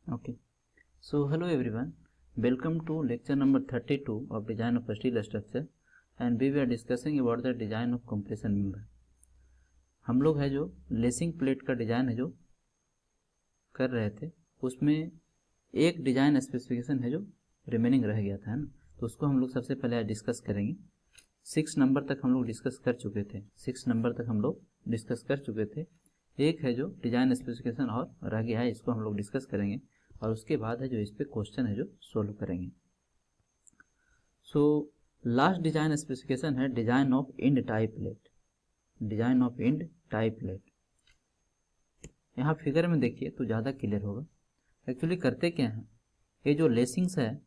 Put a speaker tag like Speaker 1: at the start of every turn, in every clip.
Speaker 1: Okay. So hello everyone. Welcome to lecture number 32 of design of steel structure and we were discussing about the design of compression member. हम लोग है जो lacing plate का design है जो कर रहे थे, उसमें एक डिजाइन स्पेसिफिकेशन है जो रिमेनिंग रह गया था, है ना। तो उसको हम लोग सबसे पहले डिस्कस करेंगे। 6 नंबर तक हम लोग डिस्कस कर चुके थे। 6 नंबर तक हम लोग डिस्कस कर चुके थे। एक है जो डिजाइन स्पेसिफिकेशन और रह गया है, इसको हम लोग डिस्कस करेंगे और उसके बाद है जो इस पे क्वेश्चन है जो सोल्व करेंगे। सो लास्ट डिजाइन स्पेसिफिकेशन है design of end tie plate. Design of end tie plate यहाँ फिगर में देखिए तो ज़्यादा क्लियर होगा। एक्चुअली करते क्या हैं, ये जो लेसिंग्स है,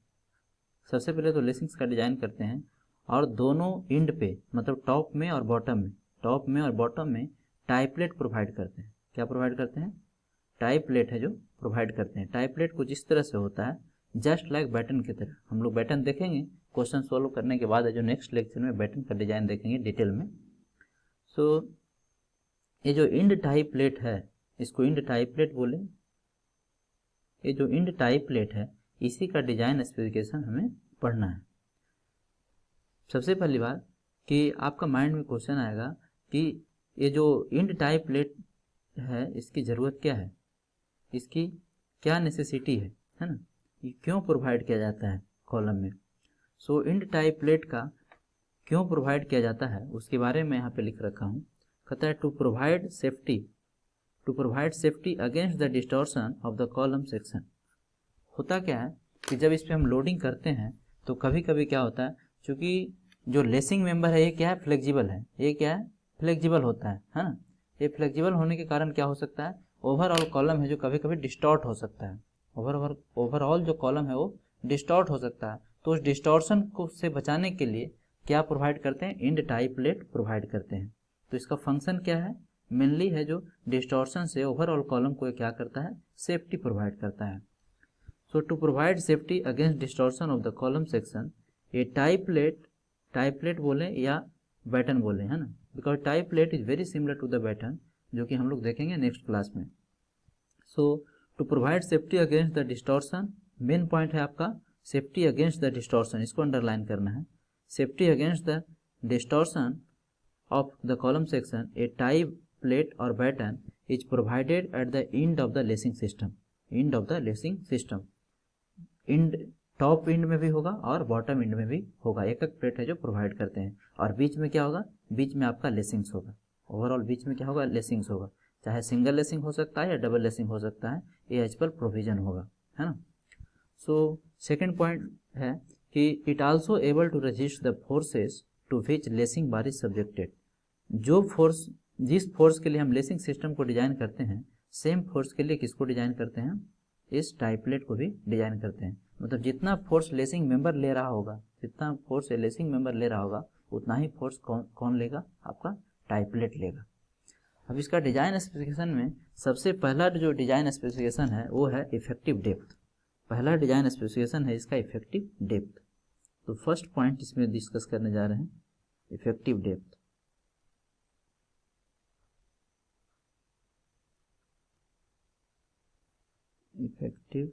Speaker 1: सबसे पहले तो लेसिंग्स का डिजाइन करते हैं और दोनों इंड पे मतलब टॉप में और बॉटम में टाई प्लेट प्रोवाइड करते हैं। क्या प्रोवाइड करते हैं? टाई प्लेट है जो प्रोवाइड करते हैं। टाई प्लेट कुछ इस तरह से होता है, जस्ट लाइक बैटन की तरह। हम लोग बैटन देखेंगे क्वेश्चन सोल्व करने के बाद है जो नेक्स्ट लेक्चर में बैटन का डिजाइन देखेंगे डिटेल में। सो ये जो इंड टाई प्लेट है, इसको इंड टाई प्लेट बोले। ये जो इंड टाई प्लेट है इसी का डिजाइन स्पेसिफिकेशन हमें पढ़ना है। सबसे पहली बात कि आपका माइंड में क्वेश्चन आएगा कि ये जो इंड टाई प्लेट है इसकी ज़रूरत क्या है, इसकी क्या नेसेसिटी है ना, ये क्यों प्रोवाइड किया जाता है कॉलम में। सो इंड टाई प्लेट का क्यों प्रोवाइड किया जाता है उसके बारे में यहाँ पे लिख रखा हूँ। कहता है to provide safety against the distortion of the column section. होता क्या है कि जब इस पर हम लोडिंग करते हैं तो कभी कभी क्या होता है, चूँकि जो लेसिंग मेंबर है ये क्या है, फ्लेक्सिबल है। ये क्या है, फ्लेक्सिबल होता है ना। ये फ्लेक्सिबल होने के कारण क्या हो सकता है, ओवरऑल कॉलम है जो कभी कभी डिस्टॉर्ट हो सकता है। ओवरऑल जो कॉलम है वो डिस्टॉर्ट हो सकता है। तो उस डिस्टॉर्शन को से बचाने के लिए क्या प्रोवाइड करते हैं, इंड टाई प्लेट प्रोवाइड करते हैं। तो इसका फंक्शन क्या है, मेनली है जो डिस्टॉर्शन से ओवरऑल कॉलम को क्या करता है, सेफ्टी प्रोवाइड करता है। So to provide safety against distortion of the column section, ये टाई प्लेट बोले या बैटन बोले, है ना, because tie plate is very similar to the batten, जो कि हम लोग देखेंगे नेक्स्ट क्लास में। So to provide safety against the distortion, main point है आपका सेफ्टी अगेंस्ट द डिस्टॉर्शन, इसको अंडरलाइन करना है। Safety against the distortion of the column section, a tie plate और batten is provided at the end of the lacing system. End top end में भी होगा और बॉटम इंड में भी होगा। एक एक प्लेट है जो प्रोवाइड करते हैं और बीच में क्या होगा, बीच में आपका लेसिंग्स होगा। ओवरऑल बीच में क्या होगा, लेसिंग्स होगा। चाहे सिंगल लेसिंग हो सकता है या डबल लेसिंग हो सकता है, ये एज पर प्रोविजन होगा, है ना। सो सेकेंड पॉइंट है कि it also able to resist the forces to which lacing bar is subjected. जिस फोर्स के लिए हम लेसिंग सिस्टम को डिजाइन करते हैं, सेम फोर्स के लिए किसको डिजाइन करते हैं, इस टाई प्लेट को भी डिजाइन करते हैं। मतलब जितना फोर्स लेसिंग मेंबर ले रहा होगा, उतना ही फोर्स कौन लेगा, आपका टाई प्लेट लेगा। अब इसका डिजाइन स्पेसिफिकेशन में सबसे पहला जो डिजाइन स्पेसिफिकेशन है वो है इफेक्टिव डेप्थ। पहला डिजाइन स्पेसिफिकेशन है इसका इफेक्टिव डेप्थ। तो फर्स्ट पॉइंट इसमें डिस्कस करने जा रहे हैं, effective depth. Effective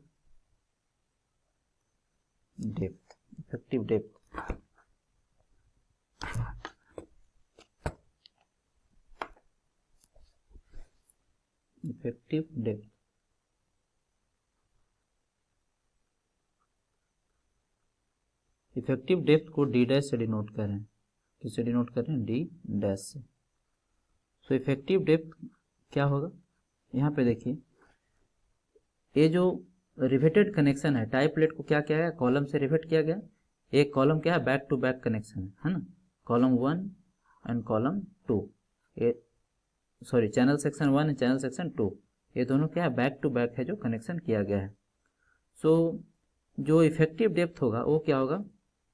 Speaker 1: depth effective depth effective depth effective depth को डी डैश से डिनोट कर रहे हैं। किससे डिनोट कर रहे हैं, डी डैश से। सो इफेक्टिव डेप्थ क्या होगा, यहाँ पे देखिए ये जो रिवेटेड कनेक्शन है, टाई प्लेट को क्या किया गया, कॉलम से रिवेट किया गया। एक कॉलम क्या है, बैक टू बैक कनेक्शन है ना, column 1 and column 2, sorry channel section 1 and channel section 2, ये दोनों क्या है, बैक टू बैक है जो कनेक्शन किया गया है। सो जो इफेक्टिव डेप्थ होगा वो क्या होगा,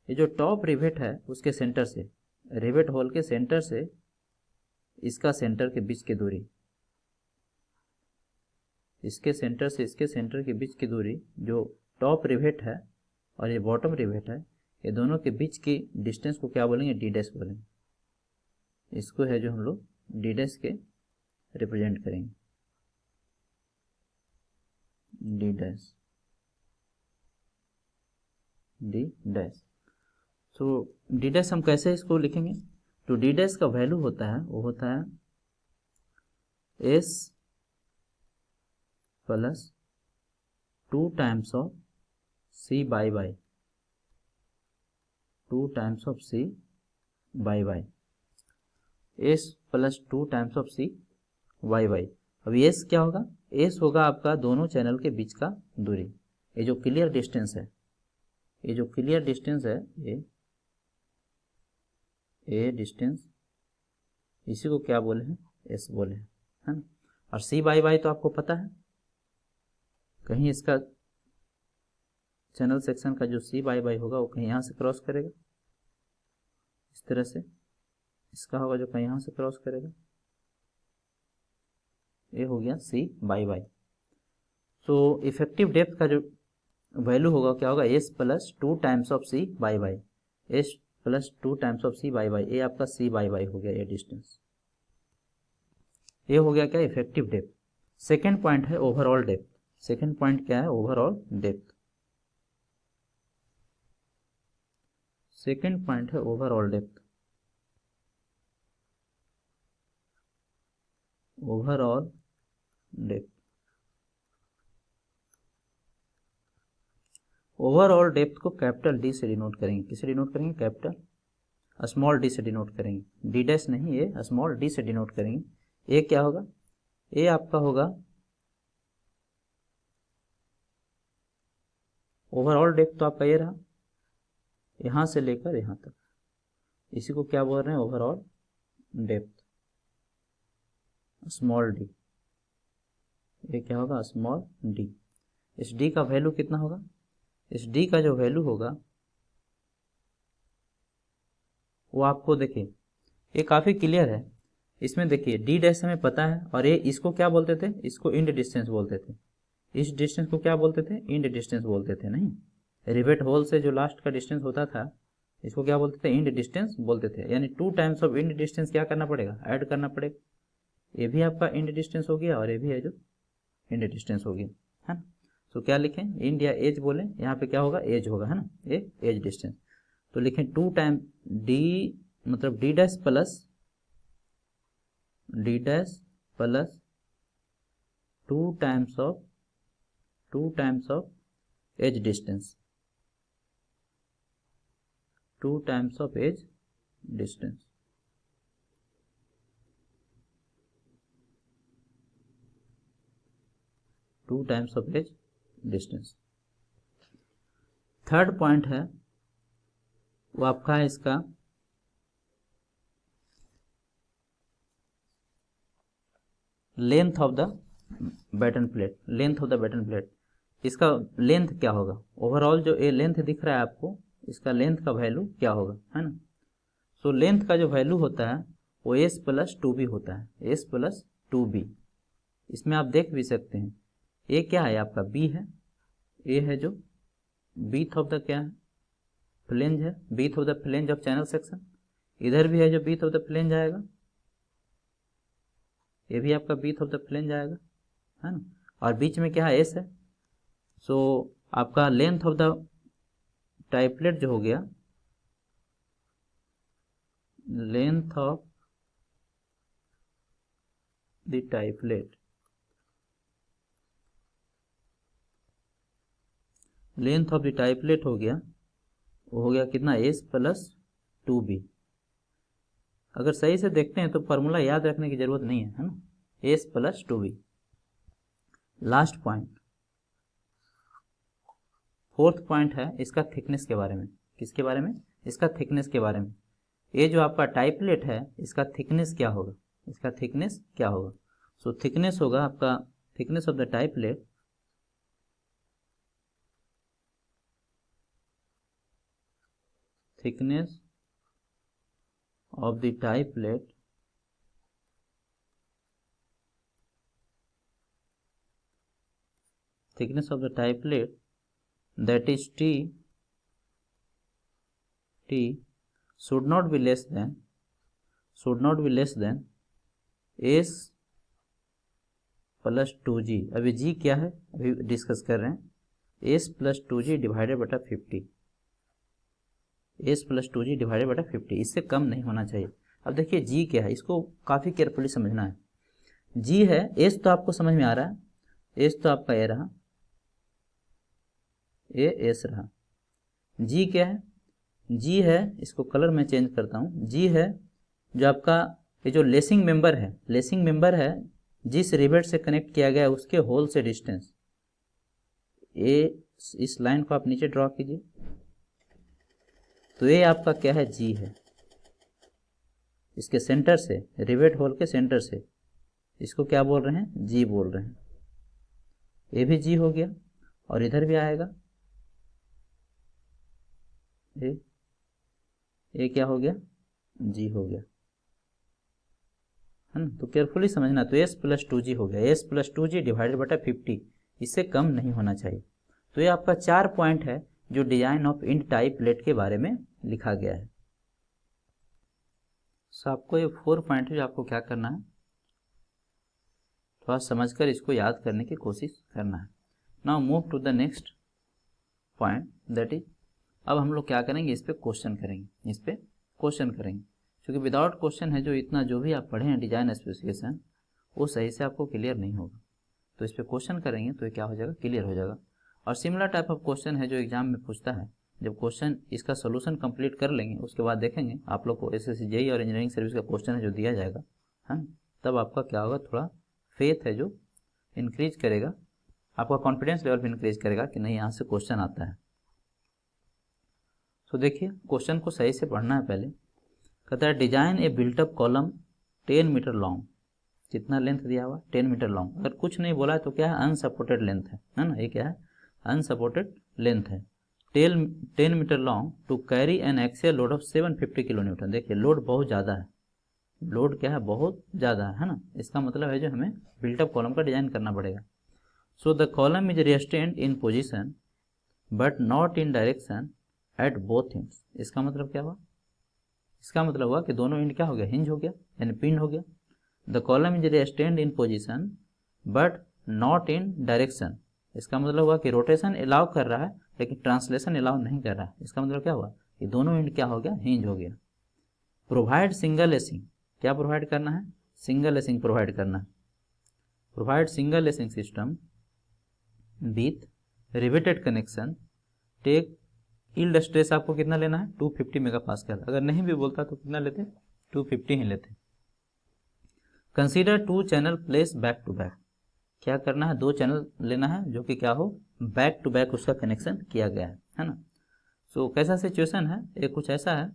Speaker 1: ये जो टॉप रिवेट है उसके सेंटर से, रिवेट होल के सेंटर से इसका सेंटर के बीच की दूरी, इसके सेंटर से इसके सेंटर के बीच की दूरी जो टॉप रिवेट है और ये बॉटम रिवेट है, ये दोनों के बीच की डिस्टेंस को क्या बोलेंगे, डी डैश बोलेंगे। इसको है जो हम लोग डी डैश के रिप्रेजेंट करेंगे, d dash. D dash. So d dash हम कैसे इसको लिखेंगे, तो डी डैश का वैल्यू होता है, वो होता है s plus 2 times of c by by, 2 times of c by by, s plus 2 times of c y y. अब एस क्या होगा, एस होगा आपका दोनों चैनल के बीच का दूरी, ये जो क्लियर डिस्टेंस है, ये जो क्लियर डिस्टेंस है, ये डिस्टेंस, इसी को क्या बोले हैं, एस बोले हैं, है ना। और सी बाई बाई तो आपको पता है, कहीं इसका चैनल सेक्शन का जो सी बाई बाई होगा वो कहीं यहाँ से क्रॉस करेगा, इस तरह से इसका होगा जो कहीं यहाँ से क्रॉस करेगा, ये हो गया c by by. So effective depth का जो वैल्यू होगा क्या होगा, s plus 2 times of c by by, s plus 2 times of c by by, ये आपका सी बाई बाई हो गया, ये डिस्टेंस, ये हो गया क्या, इफेक्टिव डेप्थ। सेकेंड पॉइंट है ओवरऑल डेप्थ। सेकेंड पॉइंट क्या है, ओवरऑल डेप्थ। सेकेंड पॉइंट है overall depth. Overall depth, overall depth को कैपिटल डी से डिनोट करेंगे, किसे डिनोट करेंगे, कैपिटल स्मॉल डी से डिनोट करेंगे, डी डैश नहीं, ये स्मॉल डी से डिनोट करेंगे। ये क्या होगा, ये आपका होगा ओवरऑल डेप्थ, तो आपका ये रहा, यहाँ से लेकर यहाँ तक, इसी को क्या बोल रहे हैं, ओवरऑल डेप्थ, स्मॉल डी। ये क्या होगा, स्मॉल डी। इस डी का वैल्यू कितना होगा, इस डी का जो वैल्यू होगा वो आपको देखिए, ये काफ़ी क्लियर है, इसमें देखिए डी डैश हमें पता है, और ये इसको क्या बोलते थे, इसको इंड डिस्टेंस बोलते थे, इस डिस्टेंस को क्या बोलते थे, इंड डिस्टेंस बोलते थे, नहीं, रिवेट होल से जो लास्ट का डिस्टेंस होता था इसको क्या बोलते थे, इंड डिस्टेंस बोलते थे। यानी 2 टाइम्स ऑफ इंड डिस्टेंस क्या करना पड़ेगा, ऐड करना पड़ेगा, ये भी आपका इंड डिस्टेंस हो गया और ये भी है जो इंड डिस्टेंस हो गया, है ना। तो क्या लिखें, इंड या एज बोले, यहाँ पे क्या होगा, एज होगा, है ना, ये एज डिस्टेंस। तो लिखें 2 टाइम डी, मतलब d dash plus 2 times of edge distance, 2 times of edge distance, 2 times of edge distance. Third point है वो आपका है इसका length of the batten plate, length of the batten plate, इसका length क्या होगा, ओवरऑल जो ये लेंथ दिख रहा है आपको, इसका लेंथ का वैल्यू क्या होगा, है ना। सो लेंथ का जो वैल्यू होता है वो एस प्लस 2b होता है, एस प्लस 2b। इसमें आप देख भी सकते हैं, ये क्या है आपका बी है, ये है जो बीथ ऑफ द क्या है, फ्लेंज है, breadth of the flange of channel section, इधर भी है जो बीथ ऑफ द फ्लेंज आएगा, ये भी आपका बीथ ऑफ द फ्लेंज आएगा, है ना, और बीच में क्या है, एस है। सो आपका लेंथ ऑफ द टाइपलेट जो हो गया, length of the tie plate, length of the tie plate हो गया, वो हो गया कितना, एस प्लस 2b। अगर सही से देखते हैं तो फॉर्मूला याद रखने की जरूरत नहीं है ना, S plus 2b। Last point, fourth point है इसका थिकनेस के बारे में, किसके बारे में, इसका थिकनेस के बारे में। ये जो आपका टाइपलेट है इसका थिकनेस क्या होगा, इसका थिकनेस क्या होगा। सो थिकनेस होगा आपका, thickness of the tie plate, thickness of the typelet thickness of the typelet, that is t should not be less than s plus 2g। अभी g क्या है अभी डिस्कस कर रहे हैं, s प्लस 2g डिवाइडेड बटा 50, एस प्लस 2g डिवाइडेड बटा 50, इससे कम नहीं होना चाहिए। अब देखिए जी क्या है, इसको काफ़ी केयरफुली समझना है। जी है, एस तो आपको समझ में आ रहा है, एस तो आपका ए रहा, ए एस रहा। जी क्या है, जी है, इसको कलर मैं चेंज करता हूँ, जी है जो आपका ये जो लेसिंग मेंबर है, लेसिंग मेंबर है जिस रिवेट से कनेक्ट किया गया है उसके होल से डिस्टेंस ए, इस लाइन को आप नीचे ड्रॉ कीजिए, तो ये आपका क्या है, जी है। इसके सेंटर से, रिवेट होल के सेंटर से, इसको क्या बोल रहे हैं, जी बोल रहे हैं। ये भी जी हो गया, और इधर भी आएगा ये क्या हो गया, जी हो गया, है ना। तो केयरफुली समझना, तो एस प्लस 2g हो गया, एस प्लस 2g डिवाइडेड बटा 50, इससे कम नहीं होना चाहिए। तो ये आपका 4 पॉइंट है जो design of end type plate के बारे में लिखा गया है। सो आपको ये 4 पॉइंट है जो आपको क्या करना है, थोड़ा समझकर इसको याद करने की कोशिश करना है। Now move to the next point, that is, अब हम लोग क्या करेंगे, इस पे क्वेश्चन करेंगे, इस पे क्वेश्चन करेंगे, क्योंकि विदाउट क्वेश्चन है जो इतना जो भी आप पढ़े हैं डिजाइन स्पेसिफिकेशन, वो सही से आपको क्लियर नहीं होगा। तो इस पे क्वेश्चन करेंगे तो ये क्या हो जाएगा, क्लियर हो जाएगा। और सिमिलर टाइप ऑफ क्वेश्चन है जो एग्जाम में पूछता है, जब क्वेश्चन इसका सोल्यूशन कंप्लीट कर लेंगे उसके बाद देखेंगे आप लोग को एसएससी जेईई और इंजीनियरिंग सर्विस का क्वेश्चन है जो दिया जाएगा, है, तब आपका क्या होगा, थोड़ा फेथ है जो इंक्रीज करेगा, आपका कॉन्फिडेंस लेवल भी इंक्रीज करेगा कि नहीं यहाँ से क्वेश्चन आता है। तो देखिए क्वेश्चन को सही से पढ़ना है पहले। कहता है डिजाइन ए बिल्टअप कॉलम 10 मीटर लॉन्ग, कितना लेंथ दिया हुआ, 10 मीटर लॉन्ग। अगर कुछ नहीं बोला है तो क्या है, अनसपोर्टेड लेंथ है ना, ये क्या है, अनसपोर्टेड लेंथ है। 10 metre long to carry an axial load of 750 kilo newton. देखिए लोड बहुत ज़्यादा है, लोड क्या है, बहुत ज़्यादा है ना, इसका मतलब है जो हमें बिल्टअप कॉलम का डिजाइन करना पड़ेगा। So the column is restrained in position but not in direction at both ends. इसका मतलब क्या हुआ, इसका मतलब हुआ कि दोनों एंड क्या हो गया, हिंज हो गया, यानी पिन हो गया। The column is restrained in position but not in direction, इसका मतलब हुआ कि रोटेशन अलाउ कर रहा है लेकिन ट्रांसलेशन अलाउ नहीं कर रहा है। इसका मतलब क्या हुआ कि दोनों एंड क्या हो गया, हिंज हो गया। प्रोवाइड सिंगल लेसिंग, क्या प्रोवाइड करना है, सिंगल लेसिंग प्रोवाइड करना है। Provide single lacing system with riveted connection, take yield stress आपको कितना लेना है, 250 मेगापास्कल। अगर नहीं भी बोलता तो कितना लेते, 250 ही लेते। Consider 2 channel place back to back, क्या करना है, 2 चैनल लेना है जो कि क्या हो, बैक टू बैक उसका कनेक्शन किया गया है ना। सो कैसा सिचुएशन है, ये कुछ ऐसा है,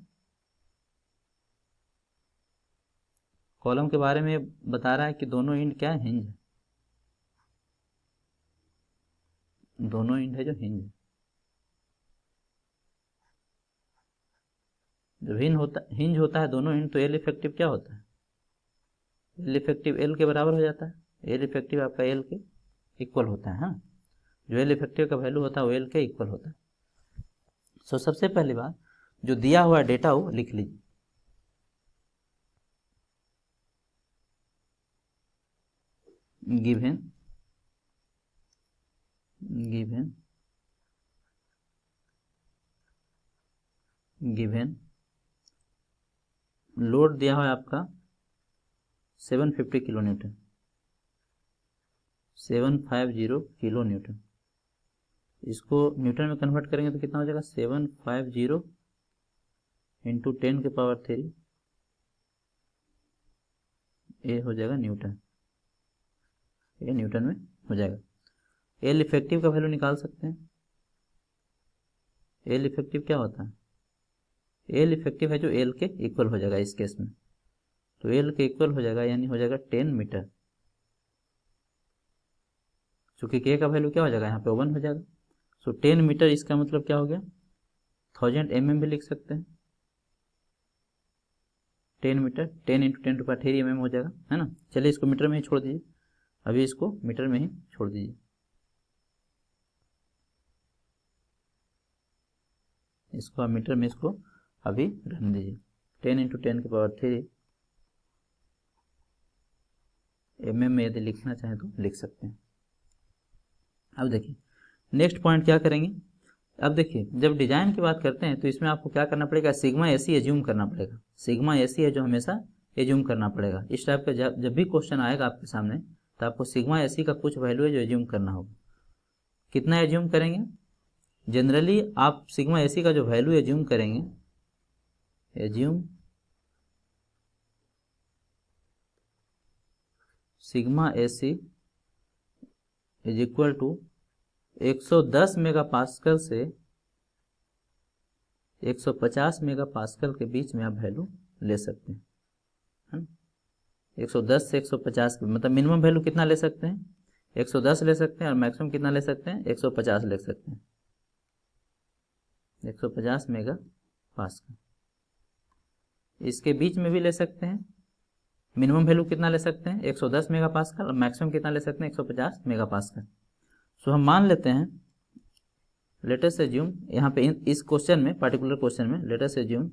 Speaker 1: कॉलम के बारे में बता रहा है कि दोनों एंड क्या है, हिंज है, दोनों एंड है जो हिंज है। जब हिंज होता है दोनों एंड तो एल इफेक्टिव क्या होता है, एल इफेक्टिव एल के बराबर हो जाता है, एल इफेक्टिव आपका एल के इक्वल होता है, हाँ, जो एल इफेक्टिव का वैल्यू होता है वो एल के इक्वल होता है। सो सबसे पहली बात जो दिया हुआ डेटा वो लिख लीजिए, गिवन लोड दिया हुआ है आपका 750 किलो न्यूटन, 750 किलो न्यूटन। इसको न्यूटन में कन्वर्ट करेंगे तो कितना हो जाएगा, 750 इंटू 10 के पावर 3, ये हो जाएगा न्यूटन, ये न्यूटन में हो जाएगा। एल इफेक्टिव का वैल्यू निकाल सकते हैं, एल इफेक्टिव क्या होता है, एल इफेक्टिव है जो एल के इक्वल हो जाएगा इस केस में, तो एल के इक्वल हो जाएगा यानी हो जाएगा 10 मीटर, चूंकि के का वैल्यू क्या हो जाएगा यहाँ पे 1 हो जाएगा। सो 10 मीटर इसका मतलब क्या हो गया, 1000 mm भी लिख सकते हैं, 10 metre 10 into 10 to power 3 mm हो जाएगा, है ना। चलिए इसको मीटर में ही छोड़ दीजिए, अभी इसको मीटर में ही छोड़ दीजिए, इसको आप मीटर में इसको अभी रहने दीजिए, 10 इंटू 10 के पावर 3 mm में यदि लिखना चाहें तो लिख सकते हैं। अब देखिए नेक्स्ट पॉइंट क्या करेंगे, अब देखिए, जब डिजाइन की बात करते हैं तो इसमें आपको क्या करना पड़ेगा, सिग्मा एसी एज्यूम करना पड़ेगा। सिग्मा एसी है जो हमेशा एज्यूम करना पड़ेगा। इस टाइप का जब भी क्वेश्चन आएगा आपके सामने तो आपको सिग्मा एसी का कुछ वैल्यू है जो एज्यूम करना होगा। कितना एज्यूम करेंगे, जनरली आप सिग्मा एसी का जो वैल्यू एज्यूम करेंगे, assume sigma AC is equal to 110 megapascal से 150 मेगापास्कल के बीच में आप वैल्यू ले सकते हैं, है ना। 110 से 150 के मतलब मिनिमम वैल्यू कितना ले सकते हैं, 110 ले सकते हैं, और मैक्सिमम कितना ले सकते हैं, 150 ले सकते हैं, 150 मेगापास्कल। इसके बीच में भी ले सकते हैं। मिनिमम वैल्यू कितना ले सकते हैं, 110 मेगापास्कल, और मैक्सिमम कितना ले सकते हैं, 150 मेगापास्कल। सो हम मान लेते हैं, लेट अस एज्यूम यहाँ पे इस क्वेश्चन में, पर्टिकुलर क्वेश्चन में, let us assume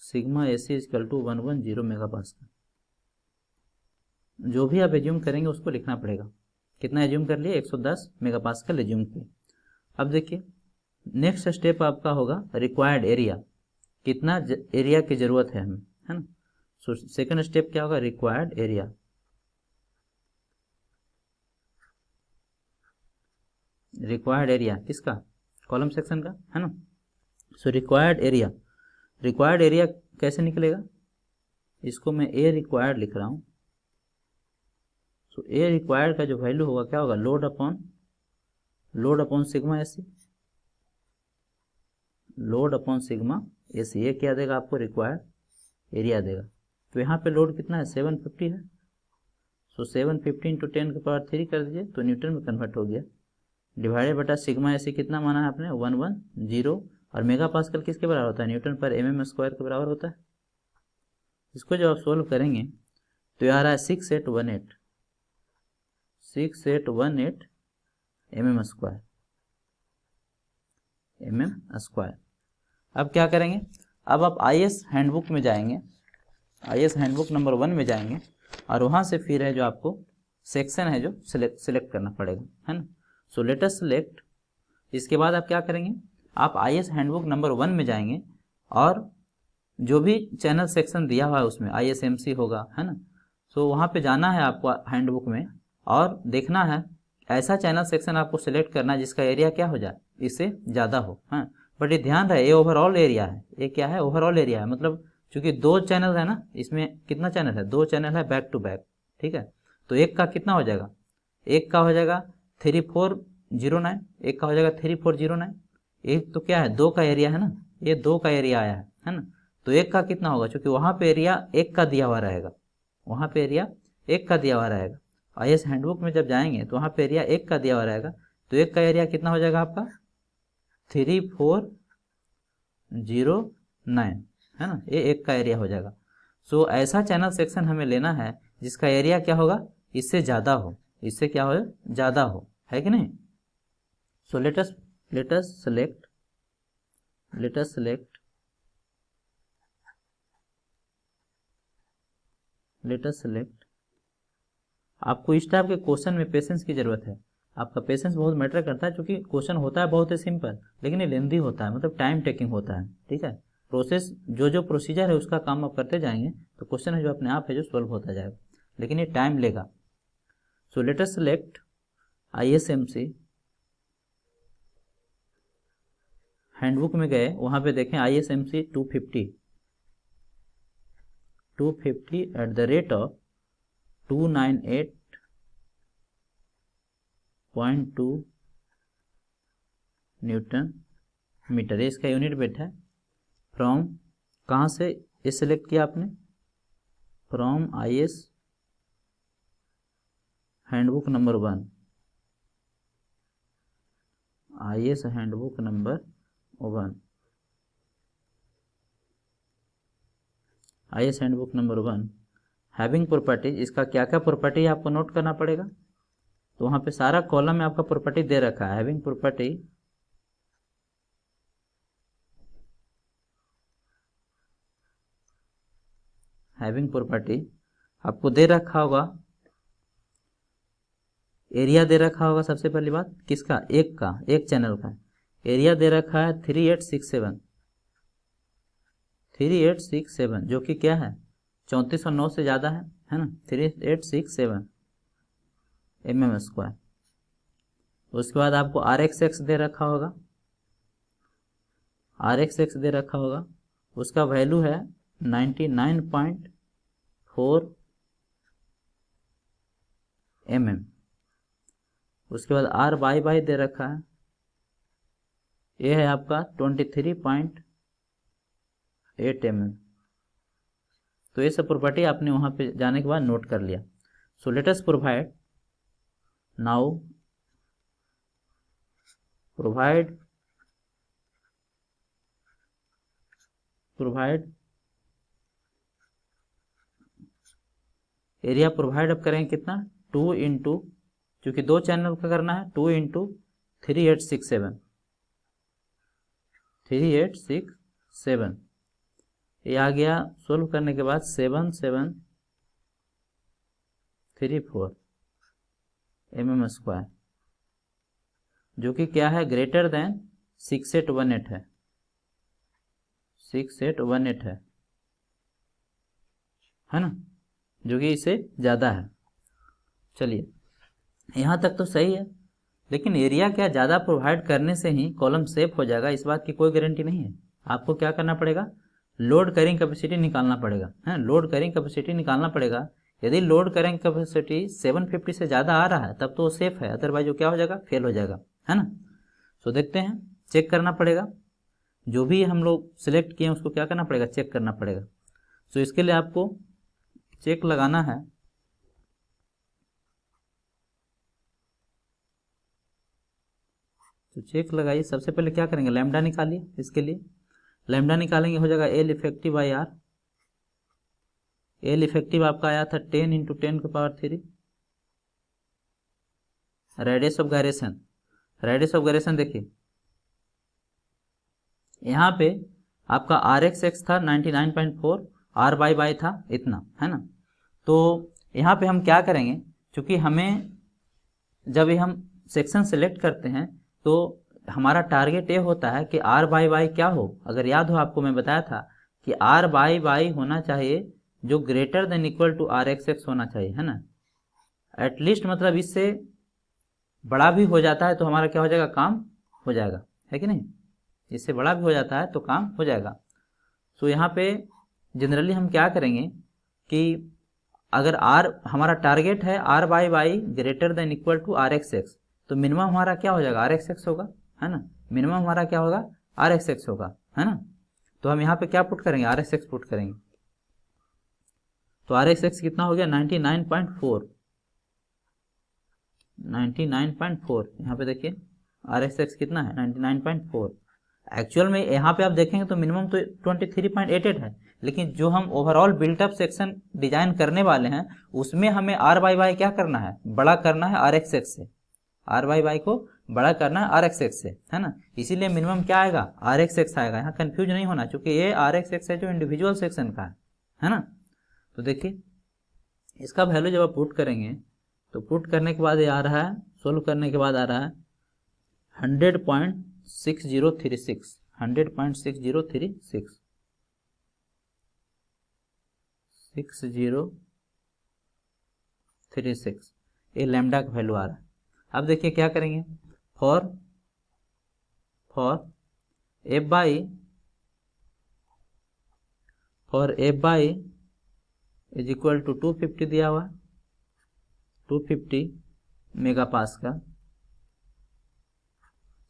Speaker 1: sigma AC equal to 110 megapascal. जो भी आप एज्यूम करेंगे उसको लिखना पड़ेगा। कितना एज्यूम कर लिए, 110 मेगापास्कल एज्यूम किए। अब देखिए नेक्स्ट स्टेप आपका होगा रिक्वायर्ड एरिया, कितना एरिया की जरूरत है हमें, है ना। सो सेकंड स्टेप क्या होगा, रिक्वायर्ड एरिया। रिक्वायर्ड एरिया किसका, कॉलम सेक्शन का, है ना। सो रिक्वायर्ड एरिया कैसे निकलेगा, इसको मैं ए रिक्वायर्ड लिख रहा हूं। सो ए रिक्वायर्ड का जो वैल्यू होगा क्या होगा, load upon sigma AC, load upon sigma AC. ये क्या देगा आपको, रिक्वायर्ड एरिया देगा। तो यहाँ पे लोड कितना है, 750 है। सो 750 इंटू 10 की पावर 3 कर दीजिए तो न्यूटन में कन्वर्ट हो गया। डिवाइडेड बटा सिग्मा एसी कितना माना है आपने, 110, और मेगा पास्कल किसके बराबर होता है, न्यूटन पर mm स्क्वायर के बराबर होता है। इसको जब आप सोल्व करेंगे तो ये आ रहा है 6818 mm स्क्वायर। अब क्या करेंगे, अब आप IS हैंडबुक में जाएंगे, IS हैंडबुक नंबर 1 में जाएंगे, और वहाँ से फिर है जो आपको सेक्शन है जो सिलेक्ट करना पड़ेगा, है ना। सो लेट अस सिलेक्ट। इसके बाद आप क्या करेंगे, आप IS हैंडबुक नंबर 1 में जाएंगे, और जो भी चैनल सेक्शन दिया हुआ है उसमें ISMC होगा, है ना। सो वहाँ पे जाना है आपको हैंडबुक में, और देखना है ऐसा चैनल सेक्शन आपको सिलेक्ट करना है जिसका एरिया क्या हो जाए, इससे ज़्यादा हो, हाँ। बट ये ध्यान रहे, ये ओवरऑल एरिया है, ये क्या है, ओवरऑल एरिया है। मतलब चूंकि 2 चैनल है ना, इसमें कितना चैनल है, 2 चैनल है बैक टू बैक, ठीक है। तो एक का कितना हो जाएगा, एक का हो जाएगा 3409, एक का हो जाएगा 3409। एक तो क्या है, 2 का एरिया है ना, ये 2 का एरिया आया है ना। तो एक का कितना होगा, क्योंकि वहाँ पे एरिया 1 का दिया हुआ रहेगा, वहाँ पे एरिया 1 का दिया हुआ रहेगा। IS हैंडबुक में जब जाएंगे तो वहाँ पे एरिया 1 का दिया हुआ रहेगा। तो 1 का एरिया कितना हो जाएगा आपका, 3409, है ना, ये 1 का एरिया हो जाएगा। सो ऐसा चैनल सेक्शन हमें लेना है जिसका एरिया क्या होगा, इससे ज़्यादा हो, इससे क्या हो, ज़्यादा हो, है कि नहीं। सो लेट अस सेलेक्ट आपको इस टाइप के क्वेश्चन में पेशेंस की जरूरत है। आपका पेशेंस बहुत मैटर करता है, क्योंकि क्वेश्चन होता है बहुत ही सिंपल, लेकिन ये लेंदी होता है, मतलब टाइम टेकिंग होता है, ठीक है। प्रोसेस जो प्रोसीजर है उसका काम आप करते जाएंगे तो क्वेश्चन है जो अपने आप है जो सॉल्व होता जाएगा, लेकिन ये टाइम लेगा। So let us select ISMC। Handbook में गए, वहाँ पे देखें ISMC 250 at the rate of 298.2 newton metre, ये इसका यूनिट वेट है। फ्रॉम कहाँ से ये सिलेक्ट किया आपने, from IS handbook number 1, IS handbook number 1, IS handbook number 1 having properties. इसका क्या क्या प्रॉपर्टी है आपको नोट करना पड़ेगा। तो वहाँ पे सारा कॉलम में आपका प्रॉपर्टी दे रखा है, हैविंग प्रॉपर्टी आपको दे रखा होगा, एरिया दे रखा होगा। सबसे पहली बात किसका, एक चैनल का एरिया दे रखा है 3867, जो कि क्या है 3409 से ज़्यादा है ना, 3867 mm²। उसके बाद आपको RXX दे रखा होगा, RXX दे रखा होगा, उसका वैल्यू है 99.4 mm। उसके बाद RYY दे रखा है, ये है आपका 23.8 mm। तो ये सब प्रॉपर्टी आपने वहाँ पे जाने के बाद नोट कर लिया। सो let us provide area provide अब करेंगे कितना, 2 इंटू, चूँकि 2 चैनल का करना है, 2 इंटू 3867 ये आ गया। सोल्व करने के बाद 7734 mm², जो कि क्या है ग्रेटर देन 6818 है, 6818 है ना, जो कि इससे ज़्यादा है। चलिए यहाँ तक तो सही है, लेकिन एरिया क्या ज़्यादा प्रोवाइड करने से ही कॉलम सेफ हो जाएगा, इस बात की कोई गारंटी नहीं है। आपको क्या करना पड़ेगा, लोड कैरिंग कैपेसिटी निकालना पड़ेगा, है लोड कैरिंग कैपेसिटी निकालना पड़ेगा। यदि लोड कैरिंग कैपेसिटी 750 से ज़्यादा आ रहा है तब तो वो सेफ है, अदरवाइज वो क्या हो जाएगा, फेल हो जाएगा, है ना। सो देखते हैं, चेक करना पड़ेगा, जो भी हम लोग सिलेक्ट किए उसको क्या करना पड़ेगा, चेक करना पड़ेगा। सो इसके लिए आपको चेक लगाना है। तो चेक लगाइए। सबसे पहले क्या करेंगे, लैम्डा निकालिए। इसके लिए लैम्डा निकालेंगे, हो जाएगा L effective by R। L effective आपका आया था 10 इंटू 10⁻³ रेडियस ऑफ गायरेशन देखिए यहाँ पे आपका RXX था 99.4, RYY था इतना, है ना। तो यहाँ पे हम क्या करेंगे, क्योंकि हमें जब ये हम सेक्शन सेलेक्ट करते हैं तो हमारा टारगेट ये होता है कि RYY क्या हो। अगर याद हो आपको मैं बताया था कि RYY होना चाहिए जो greater than equal to RXX होना चाहिए, है ना। एटलीस्ट मतलब इससे बड़ा भी हो जाता है तो हमारा क्या हो जाएगा, काम हो जाएगा, है कि नहीं। इससे बड़ा भी हो जाता है तो काम हो जाएगा। सो यहाँ पे जनरली हम क्या करेंगे कि अगर हमारा टारगेट है RYY greater than equal to RXX, तो मिनिमम हमारा क्या हो जाएगा, RXX होगा, है ना। मिनिमम हमारा क्या होगा, RXX होगा, है ना। तो हम यहाँ पे क्या पुट करेंगे, RXX पुट करेंगे। तो RXX कितना हो गया, 99.4 यहाँ पे देखिए RXX कितना है, 99.4। एक्चुअल में यहाँ पे आप देखेंगे तो मिनिमम तो 23.88 है, लेकिन जो हम ओवरऑल बिल्टअप सेक्शन डिजाइन करने वाले हैं उसमें हमें RYY क्या करना है, बड़ा करना है RXX से। RYY को बड़ा करना है RXX से, है ना। इसीलिए मिनिमम क्या आएगा, RXX आएगा। यहाँ कंफ्यूज नहीं होना, क्योंकि ये RXX है जो इंडिविजुअल सेक्शन का है ना। तो देखिए इसका वैल्यू जब आप पुट करेंगे तो पुट करने के बाद ये आ रहा है, सोल्व करने के बाद आ रहा है 100.6036, 100.6036 6036 ये लैम्डा का वैल्यू आ रहा है। अब देखिए क्या करेंगे, for f by is equal to 250 दिया हुआ, 250 मेगा पास का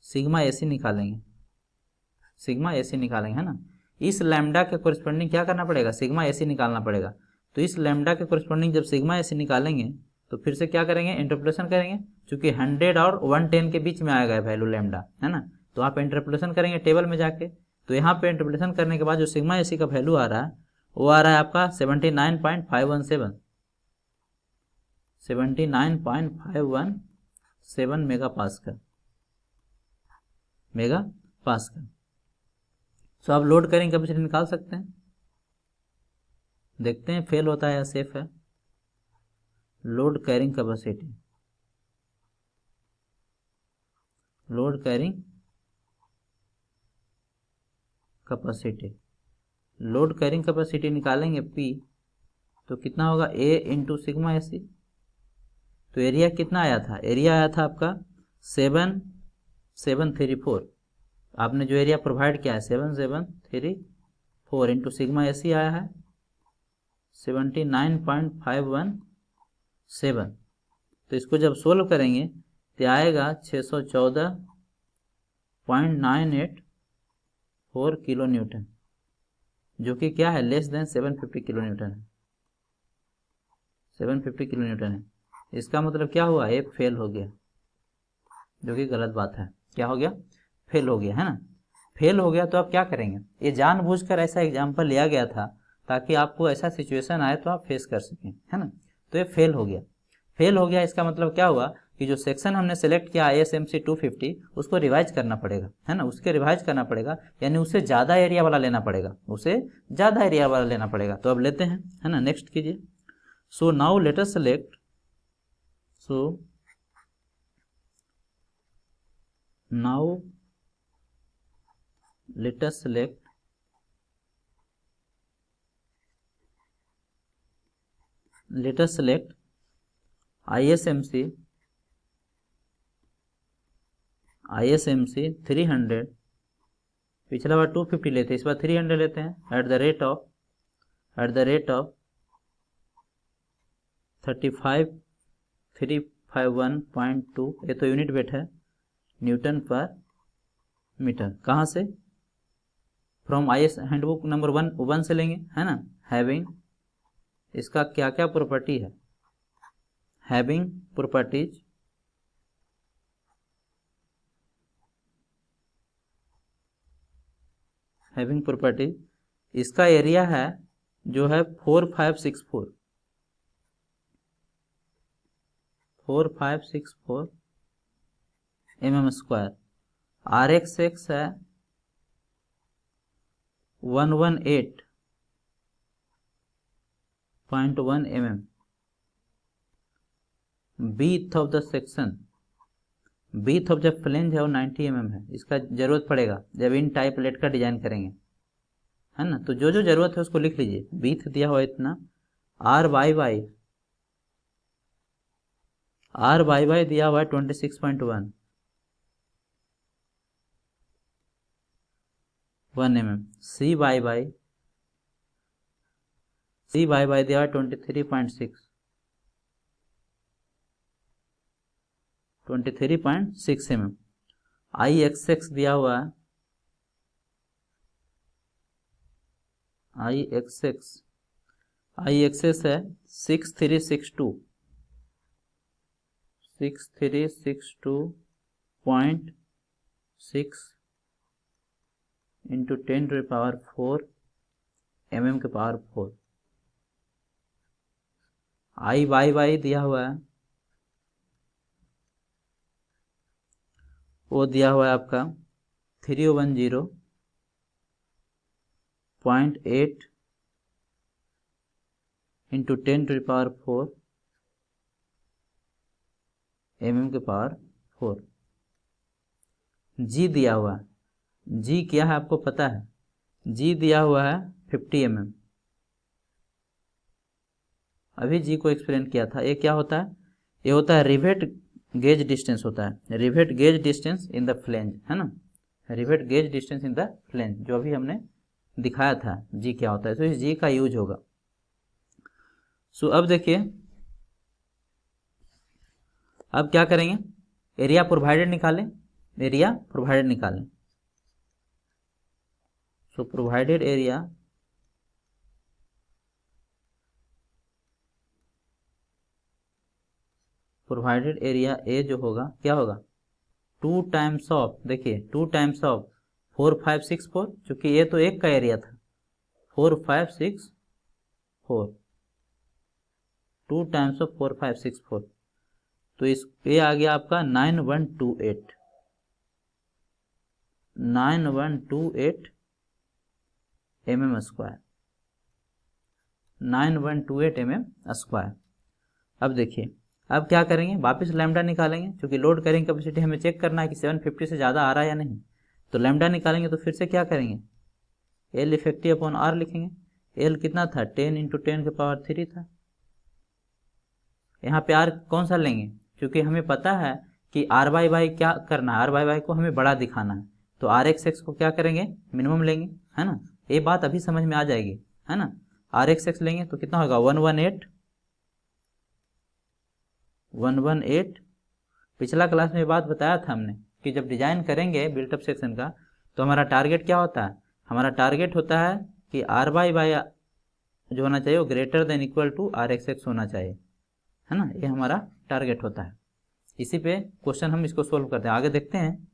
Speaker 1: सिग्मा एसी निकालेंगे, है ना। इस लैम्डा के कोरिस्पोंडिंग क्या करना पड़ेगा, सिग्मा एसी निकालना पड़ेगा। तो इस लैम्डा के कोरिस्पोंडिंग जब सिग्मा एसी निकालेंगे तो फिर से क्या करेंगे, इंटरपोलेशन करेंगे, क्योंकि 100 और 110 के बीच में आएगा वैल्यू लैम्डा, है ना। तो आप इंटरपोलेशन करेंगे टेबल में जाके। तो यहाँ पे इंटरपोलेशन करने के बाद जो सिग्मा एसी का वैल्यू आ रहा है वो आ रहा है आपका 79.517 मेगा पास का। सो आप लोड करेंगे कैपेसिटी निकाल सकते हैं, देखते हैं फेल होता है या सेफ है। Load carrying capacity, load carrying capacity, load carrying capacity निकालेंगे P, तो कितना होगा A इंटू सिग्मा एसी। तो एरिया कितना आया था, एरिया आया था आपका 7734, आपने जो एरिया प्रोवाइड किया है 7734 इंटू सिग्मा एसी आया है 79.517। तो इसको जब सोल्व करेंगे तो आएगा 614.984 किलो न्यूटन, जो कि क्या है लेस देन 750 किलो न्यूटन है, 750 किलो न्यूटन है। इसका मतलब क्या हुआ, ए फेल हो गया, जो कि गलत बात है। क्या हो गया, फेल हो गया, है ना। फेल हो गया तो आप क्या करेंगे, ये जानबूझकर ऐसा एग्जाम्पल लिया गया था ताकि आपको ऐसा सिचुएशन आए तो आप फेस कर सकें, है ना। तो ये फेल हो गया। फेल हो गया इसका मतलब क्या हुआ कि जो सेक्शन हमने सेलेक्ट किया ISMC 250 उसको रिवाइज करना पड़ेगा, है ना, उसके रिवाइज करना पड़ेगा, यानी उससे ज़्यादा एरिया वाला लेना पड़ेगा, उसे ज़्यादा एरिया वाला लेना पड़ेगा। तो अब लेते हैं, है ना, नेक्स्ट कीजिए। So now let us select, so now let us select ISMC 300, पिछला बार 250 लेते हैं, इस बार 300 लेते हैं, एट द रेट ऑफ 351.2, ये तो यूनिट वेट है, न्यूटन पर मीटर। कहाँ से, फ्रॉम IS हैंडबुक नंबर 1 से लेंगे, है ना। हैविंग, इसका क्या क्या प्रॉपर्टी है, हैविंग प्रॉपर्टीज, हैविंग प्रॉपर्टी, इसका एरिया है जो है 4564 mm स्क्वायर। RXX है 118.1 mm। Breadth of the section, breadth of जब फ्लेंज है वो 90 mm है, इसका जरूरत पड़ेगा जब इन टाइप प्लेट का डिजाइन करेंगे, है ना। तो जो जो जरूरत है उसको लिख लीजिए। बीथ दिया हुआ इतना, आर वाई वाई दिया हुआ है 26.1 mm। सी वाई वाई दिया हुआ है 23.6 mm। IXX दिया हुआ है, IXX है 6362.6 इंटू 10⁴ mm के पावर 4। IYY दिया हुआ है, वो दिया हुआ है आपका 3010.8 इंटू 10⁴ mm के पावर 4। G दिया हुआ है, G क्या है आपको पता है, G दिया हुआ है 50 mm। अभी G को एक्सप्लेन किया था। ये क्या होता है, ये होता है रिवेट गेज डिस्टेंस होता है, rivet gauge distance in the flange, है ना, rivet gauge distance in the flange, जो अभी हमने दिखाया था G क्या होता है। तो इस G का यूज होगा। सो अब देखिए, अब क्या करेंगे, एरिया प्रोवाइडेड निकालें, एरिया प्रोवाइडेड निकालें। सो प्रोवाइडेड एरिया ए जो होगा क्या होगा, 2 टाइम्स ऑफ, देखिए 2 टाइम्स ऑफ 4564, चूंकि ये तो एक का एरिया था, 4564, 2 टाइम्स ऑफ 4564, तो इस ये आ गया आपका 9128 mm स्क्वायर, 9128 mm स्क्वायर। अब देखिए, अब क्या करेंगे, वापस लैम्डा निकालेंगे, क्योंकि लोड कैरिंग कैपेसिटी हमें चेक करना है कि 750 से ज़्यादा आ रहा है या नहीं। तो लैम्डा निकालेंगे तो फिर से क्या करेंगे, एल इफेक्टिव अपॉन आर लिखेंगे। एल कितना था, 10 × 10⁻³ था। यहाँ पे आर कौन सा लेंगे, क्योंकि हमें पता है कि आर बाई बाई क्या करना है, आर बाई बाई को हमें बड़ा दिखाना है, तो आर एक्स एक्स को क्या करेंगे, मिनिमम लेंगे, है ना। ये बात अभी समझ में आ जाएगी, है ना। आर एक्स एक्स लेंगे तो कितना होगा, 118। पिछला क्लास में बात बताया था हमने कि जब डिजाइन करेंगे बिल्टअप सेक्शन का तो हमारा टारगेट क्या होता है, हमारा टारगेट होता है कि आर बाई बाई जो होना चाहिए वो greater than equal to r x x होना चाहिए, है ना। ये हमारा टारगेट होता है। इसी पे क्वेश्चन हम इसको सोल्व करते हैं, आगे देखते हैं।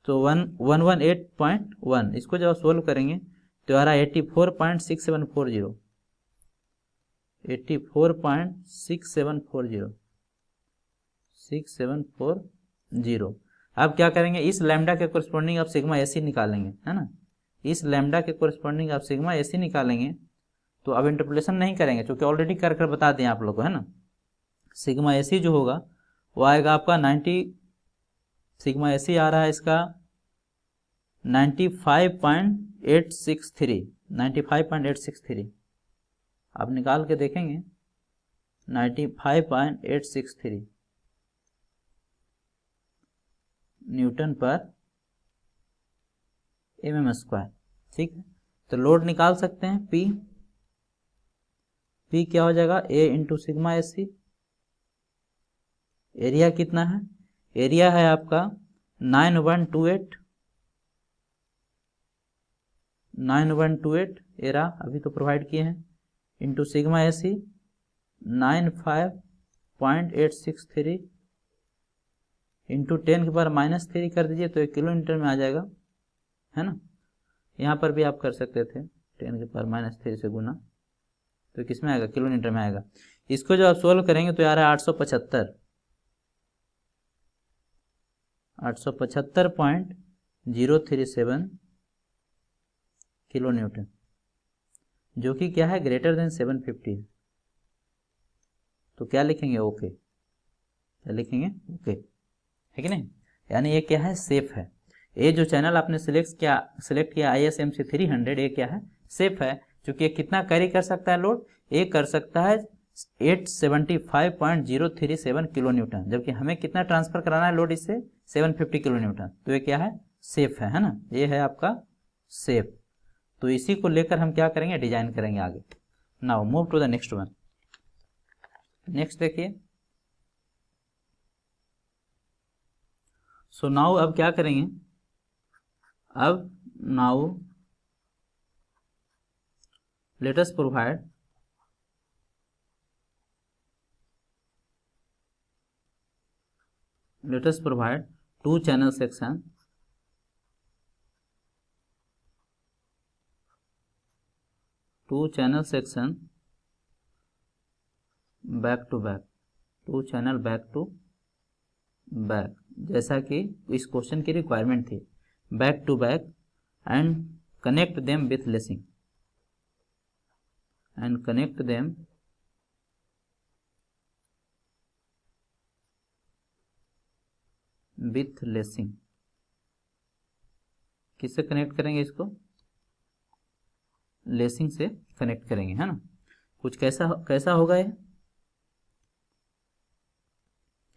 Speaker 1: तो 118.1 इसको जब सोल्व करेंगे तो आ रहा है 84.6740, 6740। अब क्या करेंगे, इस लैम्डा के कोरस्पॉन्डिंग आप सिग्मा एसी निकालेंगे, है ना। इस लैम्डा के कोरस्पॉन्डिंग आप सिग्मा एसी निकालेंगे। तो अब इंटरपोलेशन नहीं करेंगे, क्योंकि ऑलरेडी कर कर बता दें आप लोग को, है ना। सिग्मा एसी जो होगा वो आएगा आपका 90, सिग्मा एसी आ रहा है इसका 95.863, 95.863। आप निकाल के देखेंगे 95.863 न्यूटन पर mm²। ठीक है, तो लोड निकाल सकते हैं, P क्या हो जाएगा, A × सिग्मा एसी। एरिया कितना है, एरिया है आपका 9128 एरा अभी तो प्रोवाइड किए हैं, इंटू सिग्मा एसी 95.863 इंटू 10⁻³ कर दीजिए तो 1 किलोमीटर में आ जाएगा, है ना। यहाँ पर भी आप कर सकते थे 10⁻³ से गुना, तो किस में आएगा, किलोमीटर में आएगा। इसको जब आप सोल्व करेंगे तो आ रहा है 875.037 किलो न्यूटन, जो कि क्या है, ग्रेटर देन 750। तो क्या लिखेंगे, ओके, क्या लिखेंगे, ओके, है कि नहीं। यानी ये क्या है, सेफ है। ये जो चैनल आपने सिलेक्ट किया ISMC 300, ये क्या है, सेफ है, क्योंकि ये कितना कैरी कर सकता है लोड, ये कर सकता है 875.037 किलो न्यूटन, जबकि हमें कितना ट्रांसफर कराना है लोड इससे, 750 किलो न्यूटन। तो ये क्या है, सेफ है ना, ये है आपका सेफ। तो इसी को लेकर हम क्या करेंगे, डिजाइन करेंगे आगे। Now move to the next one. Next देखिए, सो नाउ अब क्या करेंगे, अब now let us provide two channel section back to back, 2 channel back to back, जैसा कि इस क्वेश्चन की रिक्वायरमेंट थी, back to back, and connect them with lacing, किससे कनेक्ट करेंगे इसको, लेसिंग से कनेक्ट करेंगे, है ना। कुछ कैसा होगा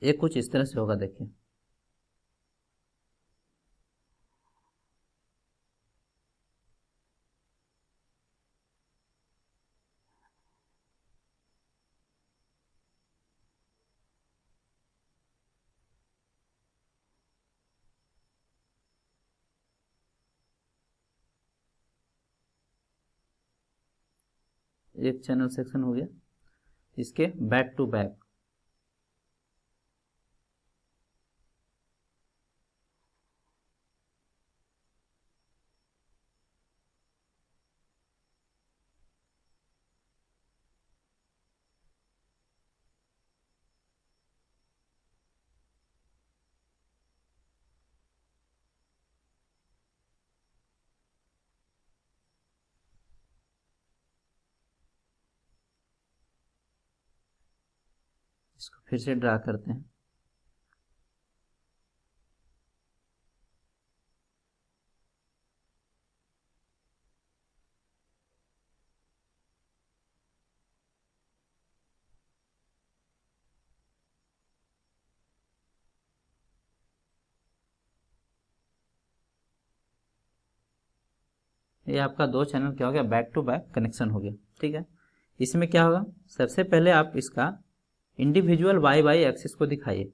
Speaker 1: ये कुछ इस तरह से होगा, देखिए। एक चैनल सेक्शन हो गया, इसके बैक टू बैक, इसको फिर से ड्रा करते हैं। ये आपका दो चैनल क्या हो गया, बैक टू बैक कनेक्शन हो गया। ठीक है, इसमें क्या होगा, सबसे पहले आप इसका इंडिविजुअल वाई वाई एक्सिस को दिखाइए।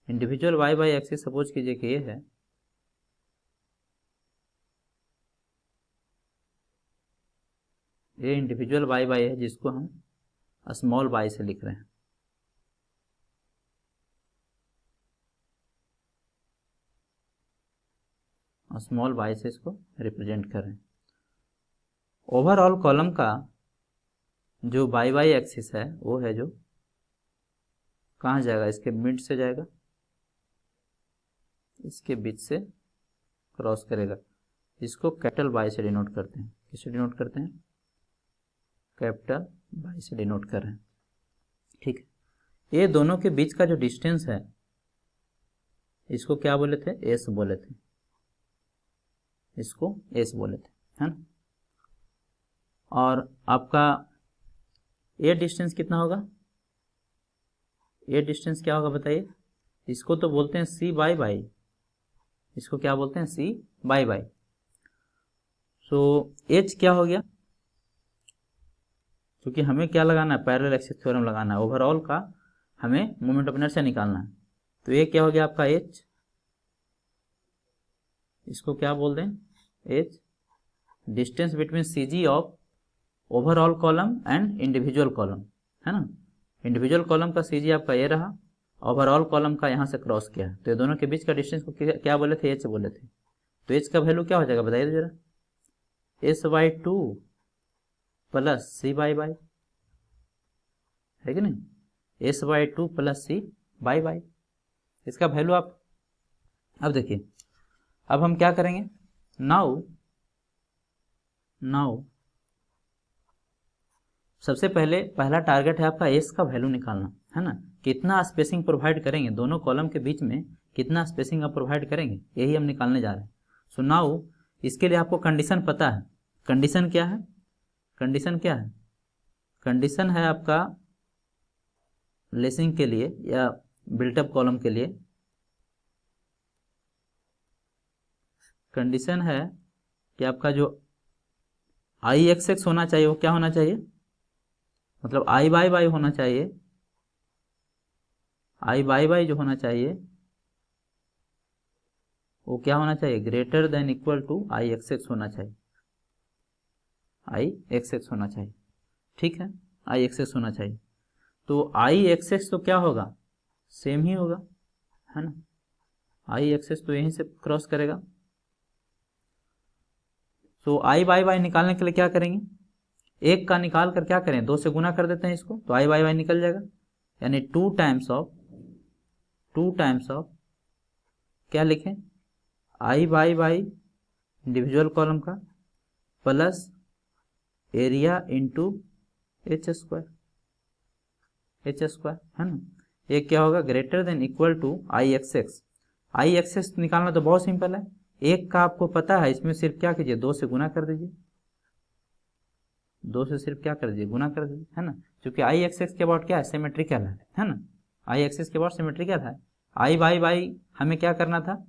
Speaker 1: Individual y y axis suppose कीजिए कि ये है, ये इंडिविजुअल वाई वाई है जिसको हम स्मॉल वाई से लिख रहे हैं। स्मॉल वाई से इसको रिप्रेजेंट कर रहे हैं। ओवरऑल कॉलम का जो वाई वाई एक्सिस है वो है जो कहाँ जाएगा, इसके मिड से जाएगा, इसके बीच से क्रॉस करेगा, इसको कैपिटल वाई से डिनोट करते हैं। किससे डिनोट करते हैं, कैपिटल वाई से डिनोट कर रहे हैं। ठीक है, ये दोनों के बीच का जो डिस्टेंस है इसको क्या बोले थे, एस बोले थे, इसको एस बोले थे, है ना। और आपका ये डिस्टेंस कितना होगा, ये डिस्टेंस क्या होगा बताइए, इसको तो बोलते हैं सी बाई बाई, इसको क्या बोलते हैं, सी बाई बाई। सो एच क्या हो गया, क्योंकि हमें क्या लगाना है, पैरेलल एक्सिस थ्योरम लगाना है, ओवरऑल का हमें मोमेंट ऑफ इनर्शिया निकालना है। तो ये क्या हो गया आपका एच, इसको क्या बोल दें, h distance between C G of overall column and individual column, है ना। इंडिविजुअल कॉलम का सी जी आपका ये रहा, ओवरऑल कॉलम का यहाँ से क्रॉस किया, तो ये दोनों के बीच का डिस्टेंस को क्या बोले थे, एच बोले थे। तो एच का वैल्यू क्या हो जाएगा बताइए जरा, s by two plus c by by, है कि नहीं, s by two plus c by by, इसका वैल्यू आप अब देखिए। अब हम क्या करेंगे, नाउ सबसे पहले पहला टारगेट है आपका एस का वैल्यू निकालना, है ना। कितना स्पेसिंग प्रोवाइड करेंगे दोनों कॉलम के बीच में, कितना स्पेसिंग आप प्रोवाइड करेंगे, यही हम निकालने जा रहे हैं। सो नाउ इसके लिए आपको कंडीशन पता है, कंडीशन क्या है, कंडीशन क्या है, कंडीशन है आपका लेसिंग के लिए या बिल्टअप कॉलम के लिए, कंडीशन है कि आपका जो आई एक्स एक्स होना चाहिए वो क्या होना चाहिए, मतलब आई बाई बाई होना चाहिए, आई बाई बाई जो होना चाहिए वो क्या होना चाहिए, greater than equal to I x x होना चाहिए, आई एक्स एक्स होना चाहिए। ठीक है, आई एक्स एक्स होना चाहिए। तो आई एक्स एक्स तो क्या होगा, सेम ही होगा, है ना, आई एक्स एक्स तो यहीं से क्रॉस करेगा। तो आई बाई बाई निकालने के लिए क्या करेंगे, एक का निकाल कर क्या करें, दो से गुना कर देते हैं इसको, तो आई बाई बाई निकल जाएगा, यानी टू टाइम्स ऑफ क्या लिखें, I by by individual column का plus area into h square, है ना। ये क्या होगा, greater than equal to I x x. I x x निकालना तो बहुत सिंपल है, एक का आपको पता है, इसमें सिर्फ क्या कीजिए, दो से गुना कर दीजिए, दो से सिर्फ क्या कर दीजिए, गुना कर दीजिए, है ना। क्योंकि आई एक्स एक्स के अबाउट क्या है, सिमेट्रिकल है ना, आई एक्स एक्स के अबाउट सिमेट्रिकल है। आई बाई बाई हमें क्या करना था,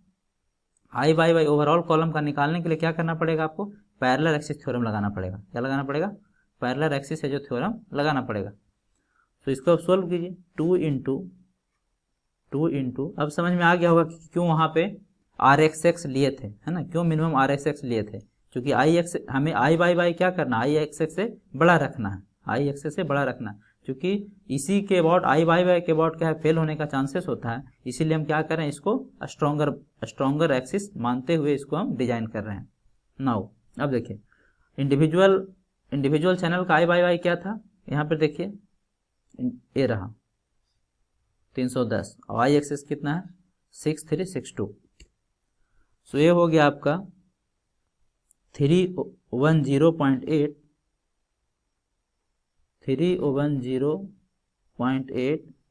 Speaker 1: आई बाई बाई ओवरऑल कॉलम का निकालने के लिए क्या करना पड़ेगा आपको, पैरेलल एक्सिस थ्योरम लगाना पड़ेगा। क्या लगाना पड़ेगा, पैरेलल एक्सिस है जो थ्योरम लगाना पड़ेगा। तो इसको अब सोल्व कीजिए, टू इंटू अब समझ में आ गया होगा कि क्यों वहाँ पे आर एक्स एक्स लिए थे, है ना, क्यों मिनिमम आर एक्स एक्स लिए थे, क्योंकि आई एक्स हमें आई बाई बाई क्या करना, आई एक्स एक्स से बड़ा रखना है, आई एक्स एक्स से बड़ा रखना है, क्योंकि इसी के अबाउट आई बाई बाई के अबाउट क्या है, फेल होने का चांसेस होता है, इसीलिए हम क्या कर रहे हैं, इसको स्ट्रॉन्गर एक्सिस मानते हुए इसको हम डिजाइन कर रहे हैं। नाउ अब देखिए, इंडिविजुअल चैनल का आई बाई बाई क्या था, यहाँ पर देखिए ये रहा 310 और आई एक्सिस कितना है 6362। सो ये हो गया आपका 310.8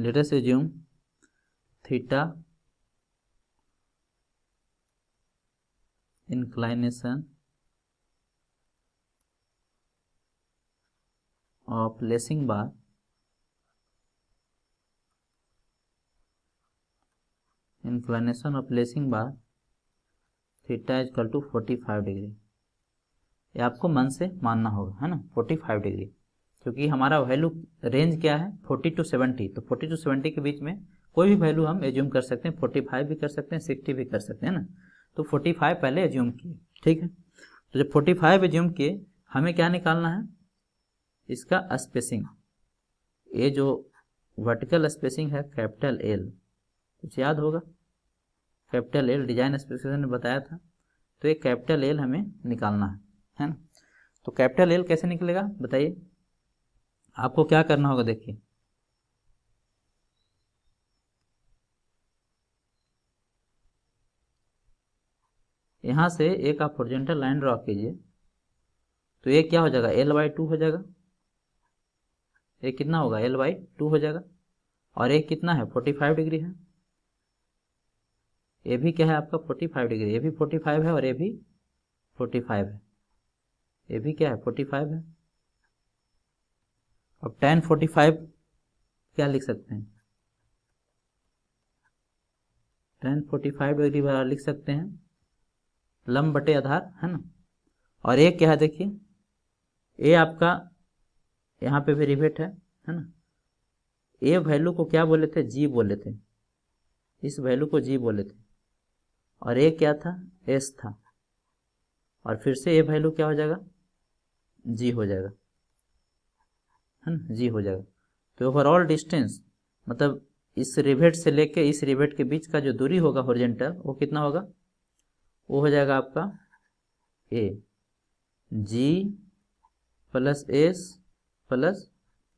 Speaker 1: let us assume theta inclination of lacing bar theta is equal to 45 degree. ये आपको मन से मानना होगा, है ना, 45 डिग्री, क्योंकि हमारा वैल्यू रेंज क्या है 40 to 70, तो 40 to 70 के बीच में कोई भी वैल्यू हम एज्यूम कर सकते हैं, 45 भी कर सकते हैं, 60 भी कर सकते हैं ना। तो 45 पहले एज्यूम किए, ठीक है। तो जब 45 एज्यूम किए, हमें क्या निकालना है, इसका स्पेसिंग। ये जो वर्टिकल स्पेसिंग है कैपिटल एल, कुछ याद होगा, कैपिटल एल डिजाइन स्पेसिफिकेशन में बताया था, तो ये कैपिटल एल हमें निकालना है ना। तो कैपिटल एल कैसे निकलेगा बताइए, आपको क्या करना होगा, देखिए यहाँ से एक आप हॉरिजॉन्टल लाइन ड्रॉ कीजिए, तो ये क्या हो जाएगा, l/2 हो जाएगा, ये कितना होगा, l/2 हो जाएगा, और ये कितना है 45 डिग्री है, ये भी क्या है आपका 45 डिग्री, ये भी 45 है और ये भी 45 है, ये भी क्या है 45 है। अब tan 45 क्या लिख सकते हैं, tan 45 डिग्री बराबर लिख सकते हैं लंब बटे आधार, है ना। और एक क्या है देखिए, ये आपका यहाँ पे वेरिएट है ना, ये वैल्यू को क्या बोले थे, जी बोले थे, इस वैल्यू को जी बोले थे, और ये क्या था, एस था, और फिर से ये वैल्यू क्या हो जाएगा, जी हो जाएगा, है ना, जी हो जाएगा। तो ओवरऑल डिस्टेंस मतलब इस रिवेट से लेके इस रिवेट के बीच का जो दूरी होगा हॉरिजॉन्टल, वो कितना होगा, वो हो जाएगा आपका ए जी प्लस एस प्लस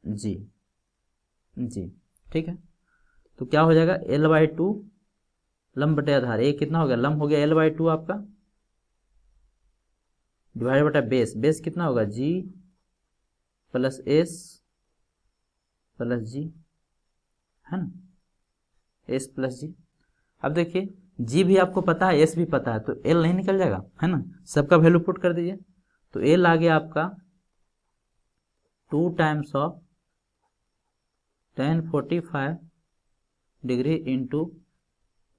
Speaker 1: जी, ठीक है। तो क्या हो जाएगा, l/2 लंब बटे आधार, ए कितना हो गया, लंब हो गया l/2 आपका, डिवाइड बटा बेस, बेस कितना होगा, जी प्लस एस प्लस जी, है ना, एस प्लस जी। अब देखिए जी भी आपको पता है, एस भी पता है, तो एल नहीं निकल जाएगा, है ना, सबका वैल्यू पुट कर दीजिए, तो एल आ गया आपका 2 times of tan 45 degree into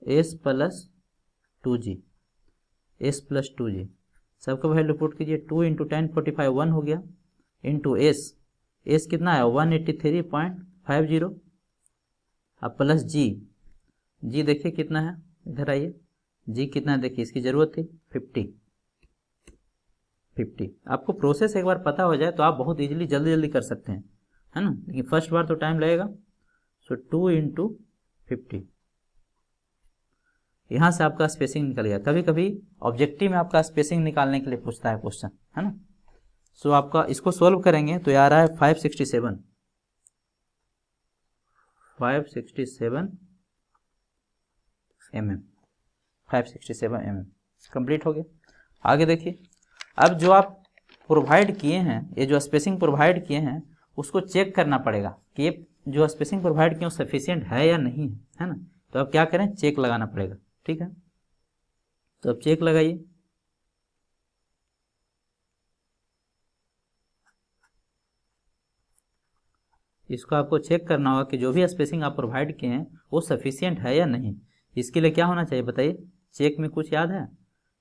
Speaker 1: S plus 2g, S plus 2g, सबका वैल्यू पुट कीजिए, 2 इंटू tan 45 1 हो गया, इंटू एस, एस कितना है 183.50, अब प्लस जी, जी देखिए कितना है, इधर आइए, जी कितना है देखिए, इसकी जरूरत थी 50। आपको प्रोसेस एक बार पता हो जाए तो आप बहुत इजीली जल्दी कर सकते हैं, है ना, लेकिन फर्स्ट बार तो टाइम लगेगा। सो 2 इंटू 50, यहाँ से आपका स्पेसिंग निकल गया। कभी कभी ऑब्जेक्टिव में आपका स्पेसिंग निकालने के लिए पूछता है क्वेश्चन, है ना। सो आपका इसको सोल्व करेंगे तो ये आ रहा है 567 mm, 567 mm कंप्लीट हो गया। आगे देखिए, अब जो आप प्रोवाइड किए हैं, ये जो स्पेसिंग प्रोवाइड किए हैं, उसको चेक करना पड़ेगा कि ये जो स्पेसिंग प्रोवाइड किए सफिशिएंट है या नहीं है ना। तो अब क्या करें, चेक लगाना पड़ेगा, ठीक है। तो अब चेक लगाइए, इसको आपको चेक करना होगा कि जो भी स्पेसिंग आप प्रोवाइड किए हैं वो सफिशिएंट है या नहीं। इसके लिए क्या होना चाहिए बताइए, चेक में कुछ याद है,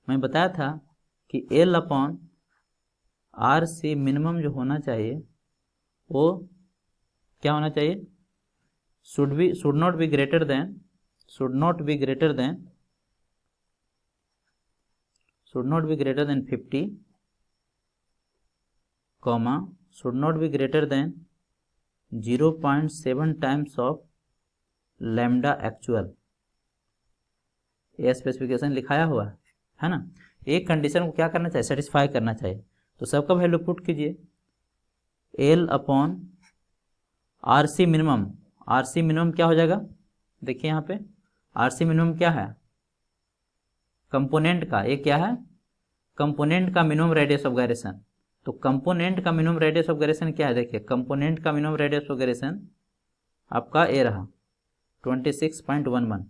Speaker 1: मैं बताया था कि L/RC मिनिमम जो होना चाहिए वो क्या होना चाहिए, should not be greater than 50, comma should not be greater than 0.7 times of lambda actual, ये स्पेसिफिकेशन लिखाया हुआ है ना। एक कंडीशन को क्या करना चाहिए, सेटिस्फाई करना चाहिए। तो सबका वैल्यू पुट कीजिए, L/RC मिनिमम, RC मिनिमम क्या हो जाएगा, देखिए यहाँ पे RC मिनिमम क्या है, कंपोनेंट का, ये क्या है, कंपोनेंट का मिनिमम रेडियस ऑफ गायरेशन। तो कंपोनेंट का मिनिमम रेडियस ऑफ गायरेशन क्या है, देखिए कंपोनेंट का मिनिमम रेडियस ऑफ गायरेशन आपका ए रहा 26.11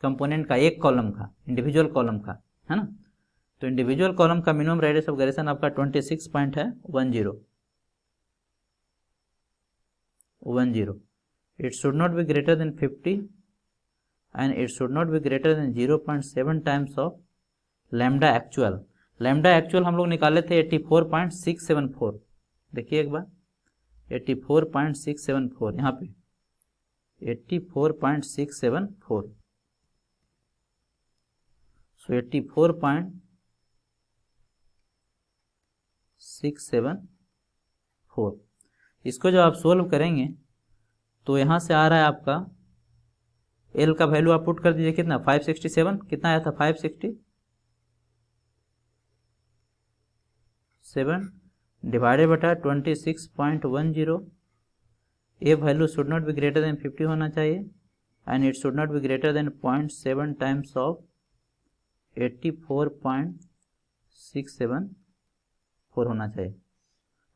Speaker 1: कंपोनेंट का, एक कॉलम का, इंडिविजुअल कॉलम का, है ना। तो इंडिविजुअल कॉलम का मिनिमम रेडियस ऑफ गायरेशन आपका 26.10। It should not be greater than 50 and it should not be greater than 0.7 times of lambda actual. Lambda actual हम लोग निकाले थे 84.674। देखिए एक बार 84.674, यहाँ पे 84.674। सो 84.674। इसको जब आप सोल्व करेंगे तो यहाँ से आ रहा है आपका एल का वैल्यू आप पुट कर दीजिए, कितना 567, कितना आया था 567 डिवाइडेड बटा 26.10। A value should not be greater than 50 होना चाहिए and it should not be greater than 0.7 times of 84.674 होना चाहिए।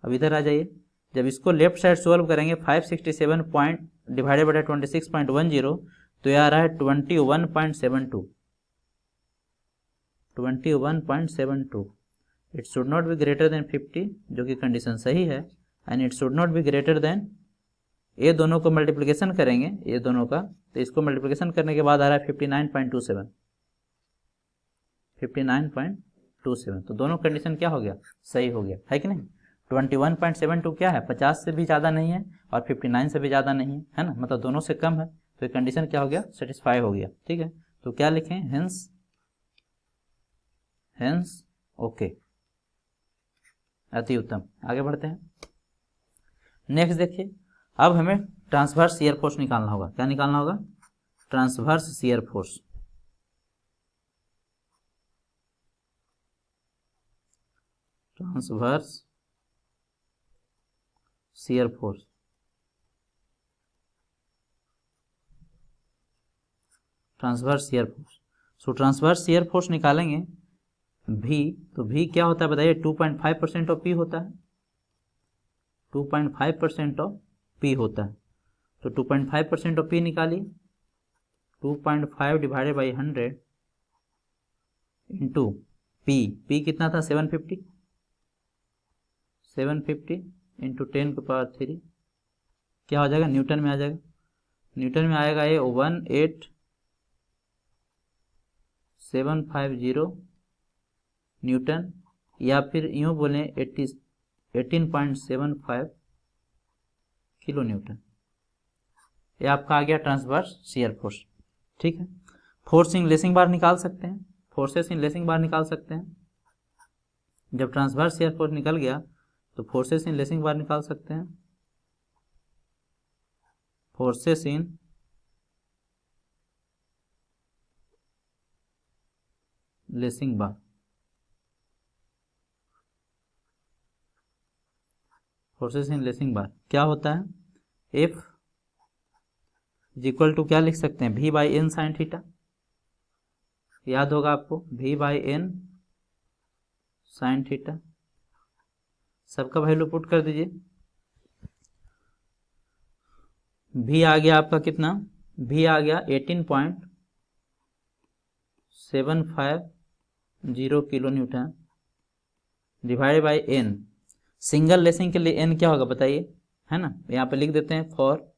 Speaker 1: अब इधर आ जाइए, जब इसको लेफ्ट साइड सोल्व करेंगे 567 पॉइंट डिवाइडेड बाय 26.10 तो यह आ रहा है 21.72। 21.72। It should not be greater than 50, जो कि कंडीशन सही है, and it should not be greater then, ये दोनों को मल्टीप्लिकेशन करेंगे ये दोनों का, तो इसको मल्टीप्लिकेशन करने के बाद आ रहा है 59.27। 59.27। तो दोनों कंडीशन क्या हो गया, सही हो गया, है कि नहीं। 21.72 क्या है, 50 से भी ज़्यादा नहीं है और 59 से भी ज़्यादा नहीं है, है ना, मतलब दोनों से कम है। तो ये कंडीशन क्या हो गया, सेटिस्फाई हो गया। ठीक है, तो क्या लिखें, हेंस ओके, अति उत्तम। आगे बढ़ते हैं। नेक्स्ट देखिए, अब हमें ट्रांसवर्स शियर फोर्स निकालना होगा। क्या निकालना होगा, transverse shear force. Transverse shear force, transverse shear force. So transverse shear force निकालेंगे भी, तो भी क्या होता है बताइए, 2.5% ऑफ पी होता है। 2.5% ऑफ पी होता है। तो 2.5% ऑफ पी निकालिए, 2.5 divided by 100 into P. P कितना था 750, 750 इंटू 10 की पावर 3 क्या हो जाएगा, न्यूटन में आ जाएगा। न्यूटन में आएगा ये 18750 न्यूटन, या फिर यूँ बोलें 18.75 किलो न्यूटन। ये आपका आ गया ट्रांसवर्स शियर फोर्स। ठीक है, फोर्सिंग लेसिंग बार निकाल सकते हैं, फोर्सेस इन लेसिंग बार निकाल सकते हैं। जब ट्रांसवर्स शियर फोर्स निकल गया तो फोर्सेस इन लेसिंग बार निकाल सकते हैं। Forces in lacing bar, forces in lacing bar क्या होता है, एफ इक्वल टू क्या लिख सकते हैं, भी बाई एन साइन थीटा। याद होगा आपको, भी बाई एन साइन थीटा। सबका वैल्यू पुट कर दीजिए। भी आ गया आपका कितना, भी आ गया 18.750 kilo newton divided by n. Single lacing के लिए एन क्या होगा बताइए, है ना, यहाँ पे लिख देते हैं फॉर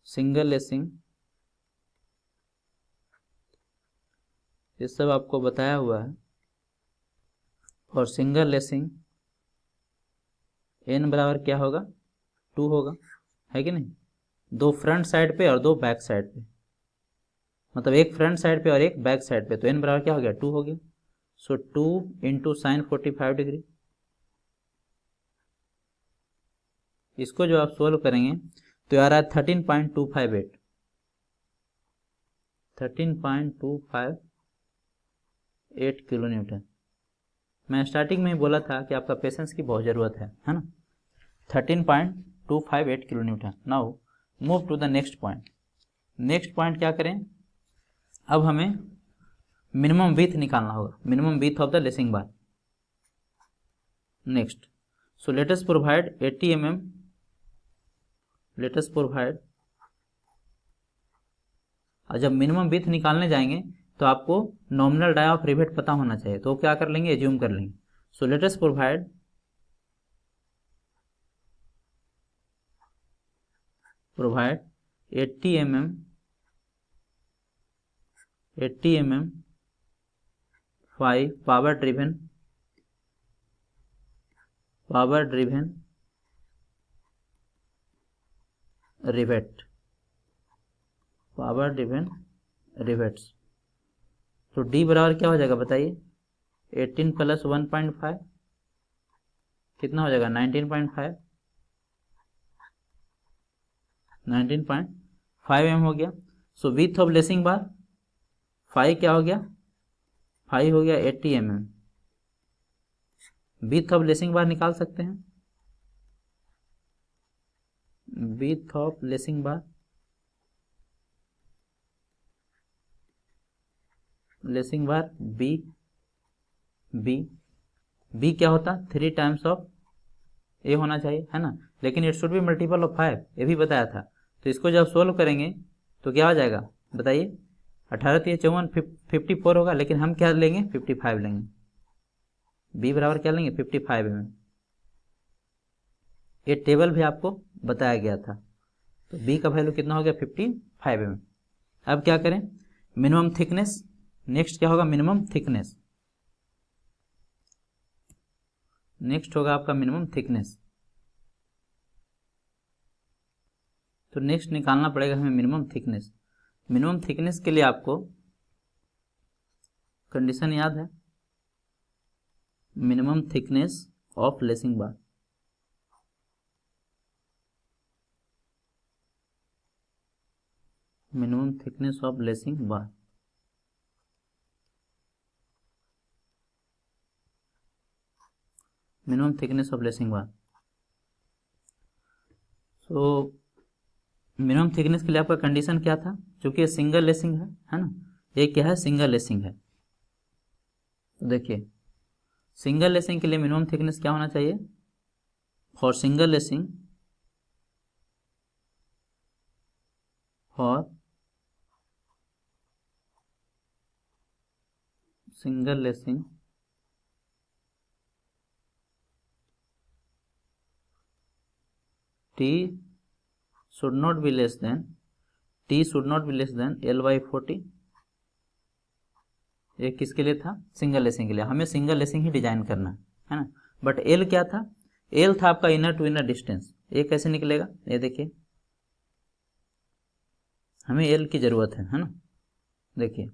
Speaker 1: सिंगल लेसिंग। ये सब आपको बताया हुआ है। और सिंगल लेसिंग एन बराबर क्या होगा, 2 होगा, है कि नहीं। 2 फ्रंट साइड पे और 2 बैक साइड पे, मतलब एक फ्रंट साइड पे और एक बैक साइड पे, तो एन बराबर क्या हो गया, 2 हो गया। सो 2 इंटू साइन 45 डिग्री। इसको जो आप सोल्व करेंगे तो आ रहा है 13.258, 13.258 किलो न्यूटन। मैं स्टार्टिंग में ही बोला था कि आपका पेशेंस की बहुत ज़रूरत है ना। 13.258 kilo newton. Now move to the next point. Next point क्या करें, अब हमें मिनिमम विड्थ निकालना होगा, minimum width of the lacing bar. Next, so let us provide 80 mm let us provide, और जब मिनिमम विड्थ निकालने जाएंगे तो आपको नॉमिनल डाया ऑफ रिवेट पता होना चाहिए, तो क्या कर लेंगे, एज्यूम कर लेंगे। सो let us provide provide 80 mm 5 power driven rivet, power driven rivets. तो डी बराबर क्या हो जाएगा बताइए, 18 प्लस 1.5 कितना हो जाएगा, 19.5 mm हो गया। So width of lacing bar 5 क्या हो गया, 5 हो गया 80 mm। Width of lacing bar निकाल सकते हैं, width of lacing bar, lacing bar b क्या होता, 3 टाइम्स ऑफ ए होना चाहिए, है ना, लेकिन it should be multiple of 5, ये भी बताया था। तो इसको जब सोल्व करेंगे तो क्या हो जाएगा बताइए, 18 3 54 54 होगा, लेकिन हम क्या लेंगे, 55 लेंगे। बी बराबर क्या लेंगे, 55 mm। ये टेबल भी आपको बताया गया था। तो बी का वैल्यू कितना हो गया, 55 mm। अब क्या करें, मिनिमम थिकनेस, नेक्स्ट क्या होगा, मिनिमम थिकनेस, नेक्स्ट होगा आपका मिनिमम थिकनेस। तो नेक्स्ट निकालना पड़ेगा हमें मिनिमम थिकनेस। मिनिमम थिकनेस के लिए आपको कंडीशन याद है, minimum thickness of lacing bar, minimum thickness of lacing bar, minimum thickness of lacing bar. So minimum thickness के लिए आपका कंडीशन क्या था, क्योंकि ये सिंगल लेसिंग है ना, ये क्या है, सिंगल लेसिंग है। तो देखिए सिंगल लेसिंग के लिए मिनिमम थिकनेस क्या होना चाहिए, for single lacing, for single lacing T should not be less than L/40। ये किसके लिए था, सिंगल लेसिंग के लिए। हमें सिंगल लेसिंग ही डिजाइन करना है ना। बट एल क्या था, एल था आपका इनर टू इनर डिस्टेंस। ये कैसे निकलेगा, ये देखिए, हमें एल की जरूरत है ना। देखिए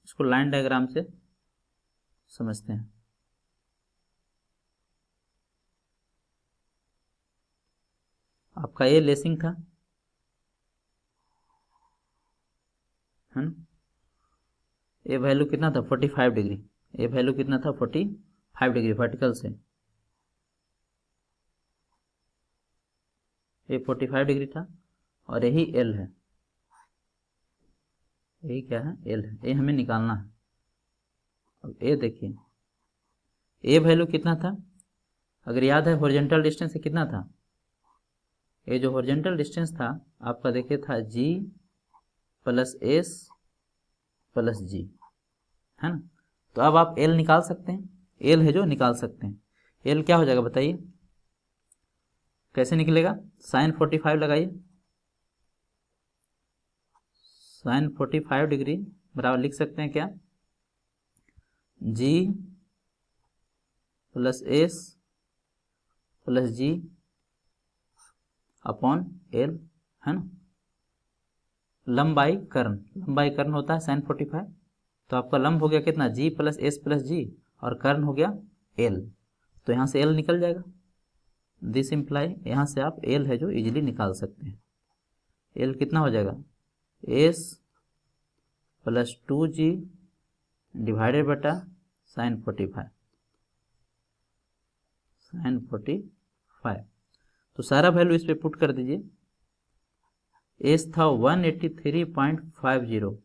Speaker 1: इसको लाइन डायग्राम से समझते हैं। आपका ये लेसिंग था, है ना, ये वैल्यू कितना था, 45 डिग्री। ये वैल्यू कितना था, 45 डिग्री वर्टिकल से, ये 45 डिग्री था। और यही एल है, यही क्या है, एल है। ये हमें निकालना है। अब ये देखिए, ये वैल्यू कितना था, अगर याद है हॉरिजॉन्टल डिस्टेंस से कितना था, ये जो हॉरिजॉन्टल डिस्टेंस था आपका देखिए था जी प्लस एस प्लस जी, है ना। तो अब आप एल निकाल सकते हैं, एल है जो निकाल सकते हैं। एल क्या हो जाएगा बताइए, कैसे निकलेगा, साइन 45 लगाइए, साइन 45 डिग्री बराबर लिख सकते हैं क्या, जी प्लस एस प्लस जी अपॉन एल, है ना। लंबाई कर्ण होता है साइन 45, तो आपका लंब हो गया कितना, जी प्लस एस प्लस जी, और कर्ण हो गया एल। तो यहाँ से एल निकल जाएगा। दिस इम्प्लाई, यहाँ से आप एल है जो इजीली निकाल सकते हैं। एल कितना हो जाएगा, एस प्लस 2g डिवाइडेड बटा साइन 45, साइन 45। तो सारा वैल्यू इस पे पुट कर दीजिए। एस था 183.50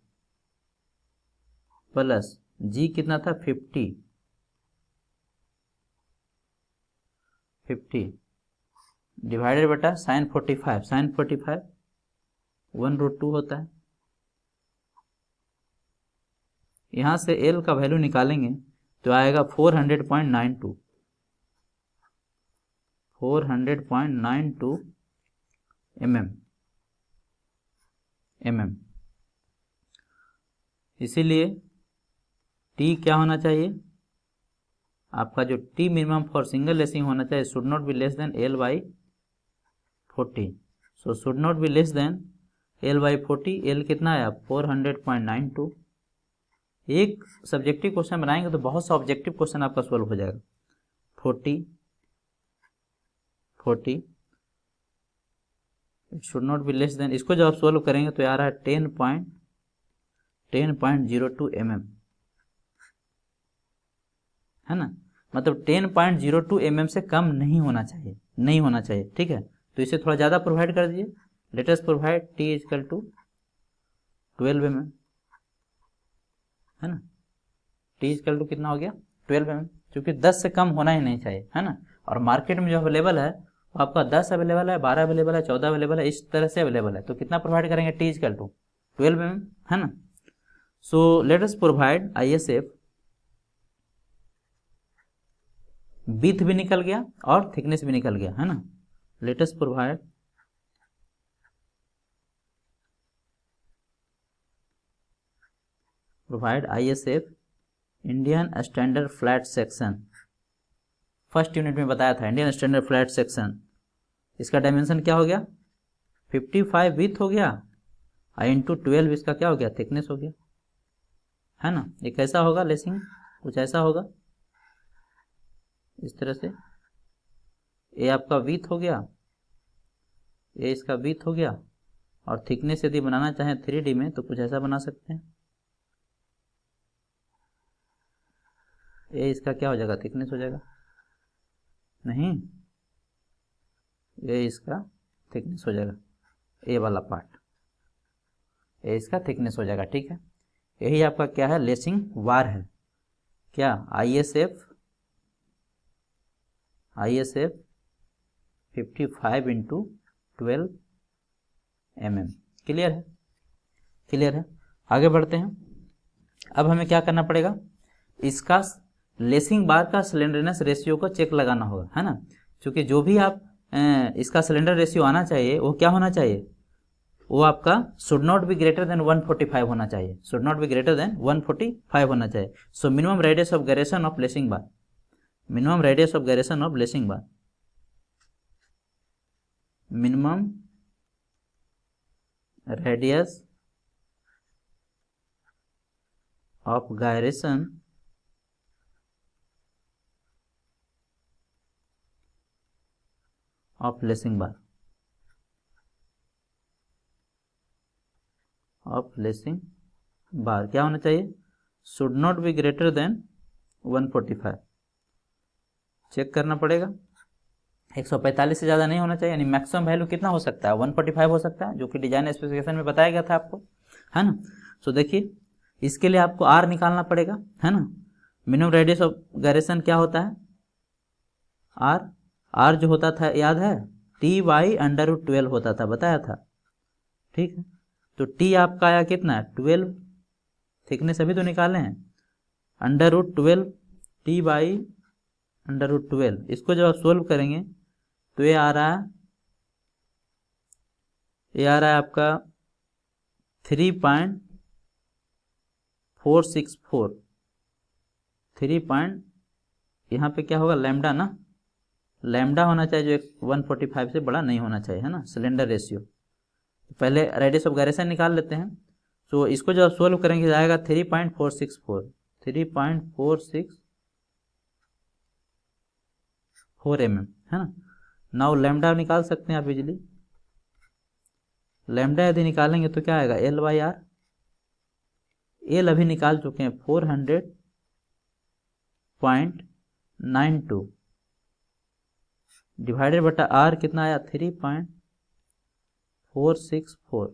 Speaker 1: प्लस जी कितना था 50 डिवाइडेड बटा साइन 45, साइन 45 1/2 होता है। यहाँ से एल का वैल्यू निकालेंगे तो आएगा 400.92 mm। इसीलिए टी क्या होना चाहिए, आपका जो T minimum for single lacing होना चाहिए should not be less than L/40। So should not be less than L/40। L कितना है 400.92। एक सब्जेक्टिव क्वेश्चन बनाएंगे तो बहुत सा ऑब्जेक्टिव क्वेश्चन आपका सॉल्व हो जाएगा। 40 should not be less than, इसको जब आप सॉल्व करेंगे तो आ रहा है 10.02 mm, है ना। मतलब 10.02 mm से कम नहीं होना चाहिए, ठीक है। तो इसे थोड़ा ज़्यादा प्रोवाइड कर दीजिए। Let us provide T equal to 12 mm, है ना। T इक्वल टू कितना हो गया 12 mm, क्योंकि 10 से कम होना ही नहीं चाहिए, है ना। और मार्केट में जो अवेलेबल है वो आपका 10 अवेलेबल है, 12 अवेलेबल है, 14 अवेलेबल है, इस तरह से अवेलेबल है। तो कितना प्रोवाइड करेंगे T इक्वल टू 12 mm, है ना। सो let us provide ISF, width भी निकल गया और थिकनेस भी निकल गया, है ना। Late us provide ISF Indian standard flat section. First unit में बताया था इंडियन स्टैंडर्ड फ्लैट सेक्शन। इसका डायमेंशन क्या हो गया 55 विड्थ हो गया, इंटू 12 इसका क्या हो गया थिकनेस हो गया, है ना। ये कैसा होगा लेसिंग, कुछ ऐसा होगा इस तरह से। ये आपका विड्थ हो गया, ये इसका विड्थ हो गया, और थिकनेस यदि बनाना चाहें 3D में तो कुछ ऐसा बना सकते हैं। ये इसका क्या हो जाएगा थिकनेस हो जाएगा, नहीं, ये इसका थिकनेस हो जाएगा, ये वाला पार्ट ये इसका थिकनेस हो जाएगा, ठीक है। यही आपका क्या है लेसिंग वार है, क्या ISF 55 इंटू 12 mm। क्लियर है। आगे बढ़ते हैं। अब हमें क्या करना पड़ेगा, इसका लेसिंग बार का सिलेंडरनेस रेशियो को चेक लगाना होगा, है ना। क्योंकि जो भी आप इसका सिलेंडर रेशियो आना चाहिए वो क्या होना चाहिए, वो आपका should not be greater than 145 होना चाहिए, should not be greater than 145 होना चाहिए। So minimum radius of gyration of lacing bar, minimum radius of gyration of lacing bar, minimum radius of gyration of lacing bar, of lacing bar क्या होना चाहिए, should not be greater than 145। Check करना पड़ेगा, 145 से ज़्यादा नहीं होना चाहिए, यानी मैक्सिमम वैल्यू कितना हो सकता है 145 हो सकता है, जो कि डिजाइन स्पेसिफिकेशन में बताया गया था आपको, है ना। सो देखिए इसके लिए आपको R निकालना पड़ेगा, है ना। मिनिमम रेडियस ऑफ गायरेशन क्या होता है R जो होता था याद है T/√12 होता था, बताया था, ठीक है। तो T आपका आया कितना है 12, थिकनेस अभी तो निकाले हैं, √12 T/√12। इसको जब आप सोल्व करेंगे तो ये आ रहा है आपका 3.464, 3 यहाँ पे क्या होगा लैम्डा ना, लैम्डा होना चाहिए जो 145 से बड़ा नहीं होना चाहिए, है ना, सिलेंडर रेशियो। तो पहले रेडियस ऑफ गायरेशन निकाल लेते हैं। तो इसको जब सोल्व करेंगे जाएगा 3.464 mm, है ना। नाउ लैम्डा निकाल सकते हैं आप इजीली। लैम्डा यदि निकालेंगे तो क्या आएगा L/R, एल अभी निकाल चुके हैं 400.92 डिवाइडेड बटा R कितना आया 3.464।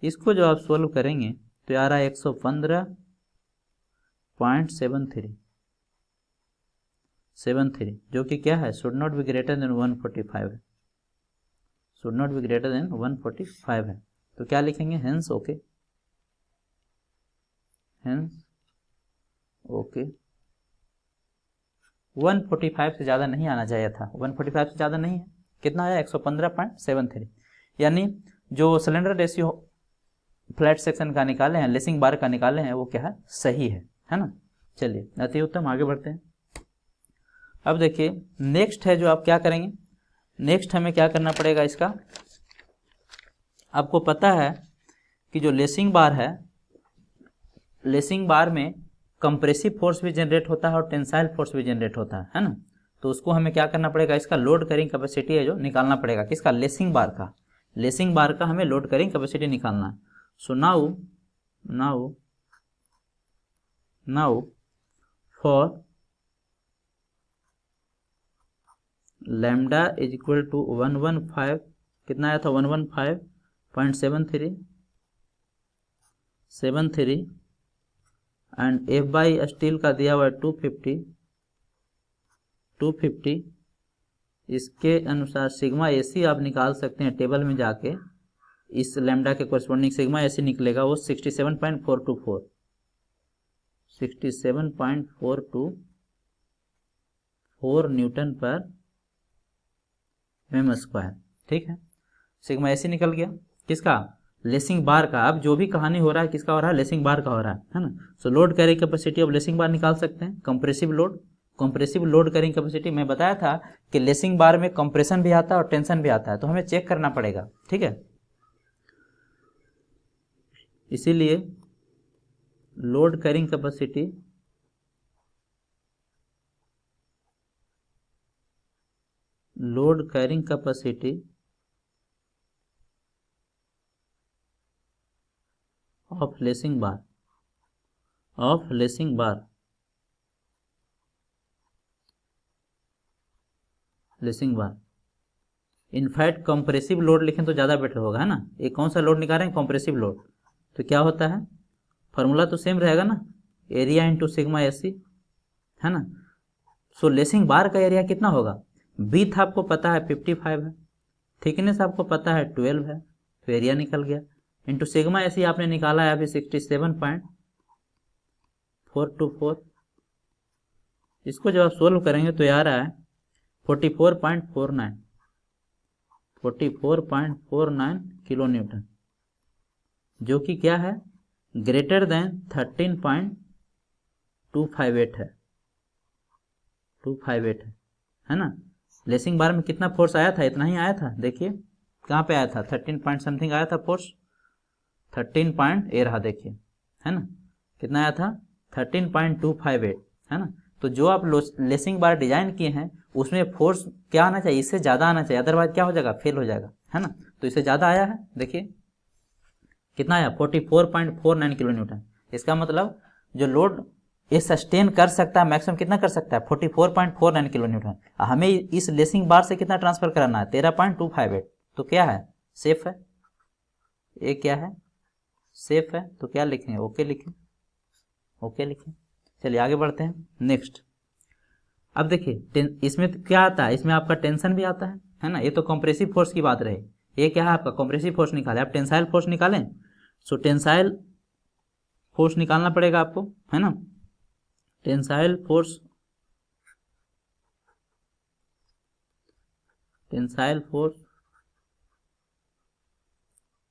Speaker 1: इसको जब आप सोल्व करेंगे तो आ रहा है 115.73। 73 जो कि क्या है, should not be greater than 145 है, should not be greater than 145 है। तो क्या लिखेंगे, हेंस ओके, हेंस ओके 145 से ज़्यादा नहीं आना चाहिए था, 145 से ज़्यादा नहीं है, कितना आया 115.73, यानी जो सिलेंडर रेशियो फ्लैट सेक्शन का निकाले हैं, लेसिंग बार का निकाले हैं, वो क्या है, सही है ना। चलिए अति उत्तम, आगे बढ़ते हैं। अब देखिए नेक्स्ट है जो आप क्या करेंगे, नेक्स्ट हमें क्या करना पड़ेगा, इसका आपको पता है कि जो लेसिंग बार है, लेसिंग बार में कंप्रेसिव फोर्स भी जनरेट होता है और टेंसाइल फोर्स भी जनरेट होता है ना। तो उसको हमें क्या करना पड़ेगा, इसका लोड कैरिंग कैपेसिटी है जो निकालना पड़ेगा, किसका, लेसिंग बार का, लेसिंग बार का हमें लोड कैरिंग कैपेसिटी निकालना है। So now for lambda is equal to 115, कितना आया था 115.73 एंड एफ बाई स्टील का दिया हुआ है 250, इसके अनुसार सिग्मा एसी आप निकाल सकते हैं टेबल में जाके, इस लैम्डा के कोरस्पॉन्डिंग सिग्मा एसी निकलेगा वो 67.424 न्यूटन पर एम स्क्वायर, ठीक है। सिग्मा एसी निकल गया, किसका, लेसिंग बार का। अब जो भी कहानी हो रहा है किसका हो रहा है, लेसिंग बार का हो रहा है ना। सो load carrying capacity of lacing bar निकाल सकते हैं, कंप्रेसिव लोड कैरिंग कैपेसिटी। मैं बताया था कि लेसिंग बार में कंप्रेशन भी आता है और टेंशन भी आता है, तो हमें चेक करना पड़ेगा, ठीक है। इसीलिए load carrying capacity of lacing bar in fact compressive load लिखें तो ज़्यादा बेटर होगा, है ना। ये कौन सा लोड निकाल रहे हैं, कंप्रेसिव लोड। तो क्या होता है, फॉर्मूला तो सेम रहेगा ना, एरिया इंटू सिग्मा एसी, है ना। सो लेसिंग बार का एरिया कितना होगा, बीथ आपको पता है 55 है, थिकनेस आपको पता है 12 है, तो एरिया निकल गया, इंटू सिग्मा एसी आपने निकाला है अभी 67.424। इसको जब आप सोल्व करेंगे तो आ रहा है 44.49 किलो न्यूटन, जो कि क्या है, ग्रेटर देन 13.258 है, 258 है ना। लेसिंग बार में कितना फोर्स आया था, इतना ही आया था, देखिए कहाँ पे आया था, 13 पॉइंट समथिंग आया था फोर्स, 13 पॉइंट ए रहा, देखिए है ना, कितना आया था 13.258, है ना। तो जो आप लेसिंग बार डिजाइन किए हैं उसमें फोर्स क्या आना चाहिए, इससे ज़्यादा आना चाहिए, अदरवाइज क्या हो जाएगा, फेल हो जाएगा, है ना। तो इससे ज़्यादा आया है, देखिए कितना आया 44.49 किलो न्यूटन। इसका मतलब जो लोड ये सस्टेन कर सकता है मैक्सिमम कितना कर सकता है, 44.49 किलो न्यूटन। हमें इस लेसिंग बार से कितना ट्रांसफर कराना है, 13.258। तो क्या है, सेफ है, ये क्या है, सेफ है। तो क्या लिखेंगे, ओके लिखें, ओके लिखें। चलिए आगे बढ़ते हैं नेक्स्ट। अब देखिए इसमें तो क्या आता है, इसमें आपका टेंशन भी आता है ना। ये तो कंप्रेसिव फोर्स की बात रही, ये क्या है आपका कंप्रेसिव फोर्स निकाले, आप टेंसाइल फोर्स निकालें। सो टेंसाइल फोर्स निकालना पड़ेगा आपको, है ना। Tensile force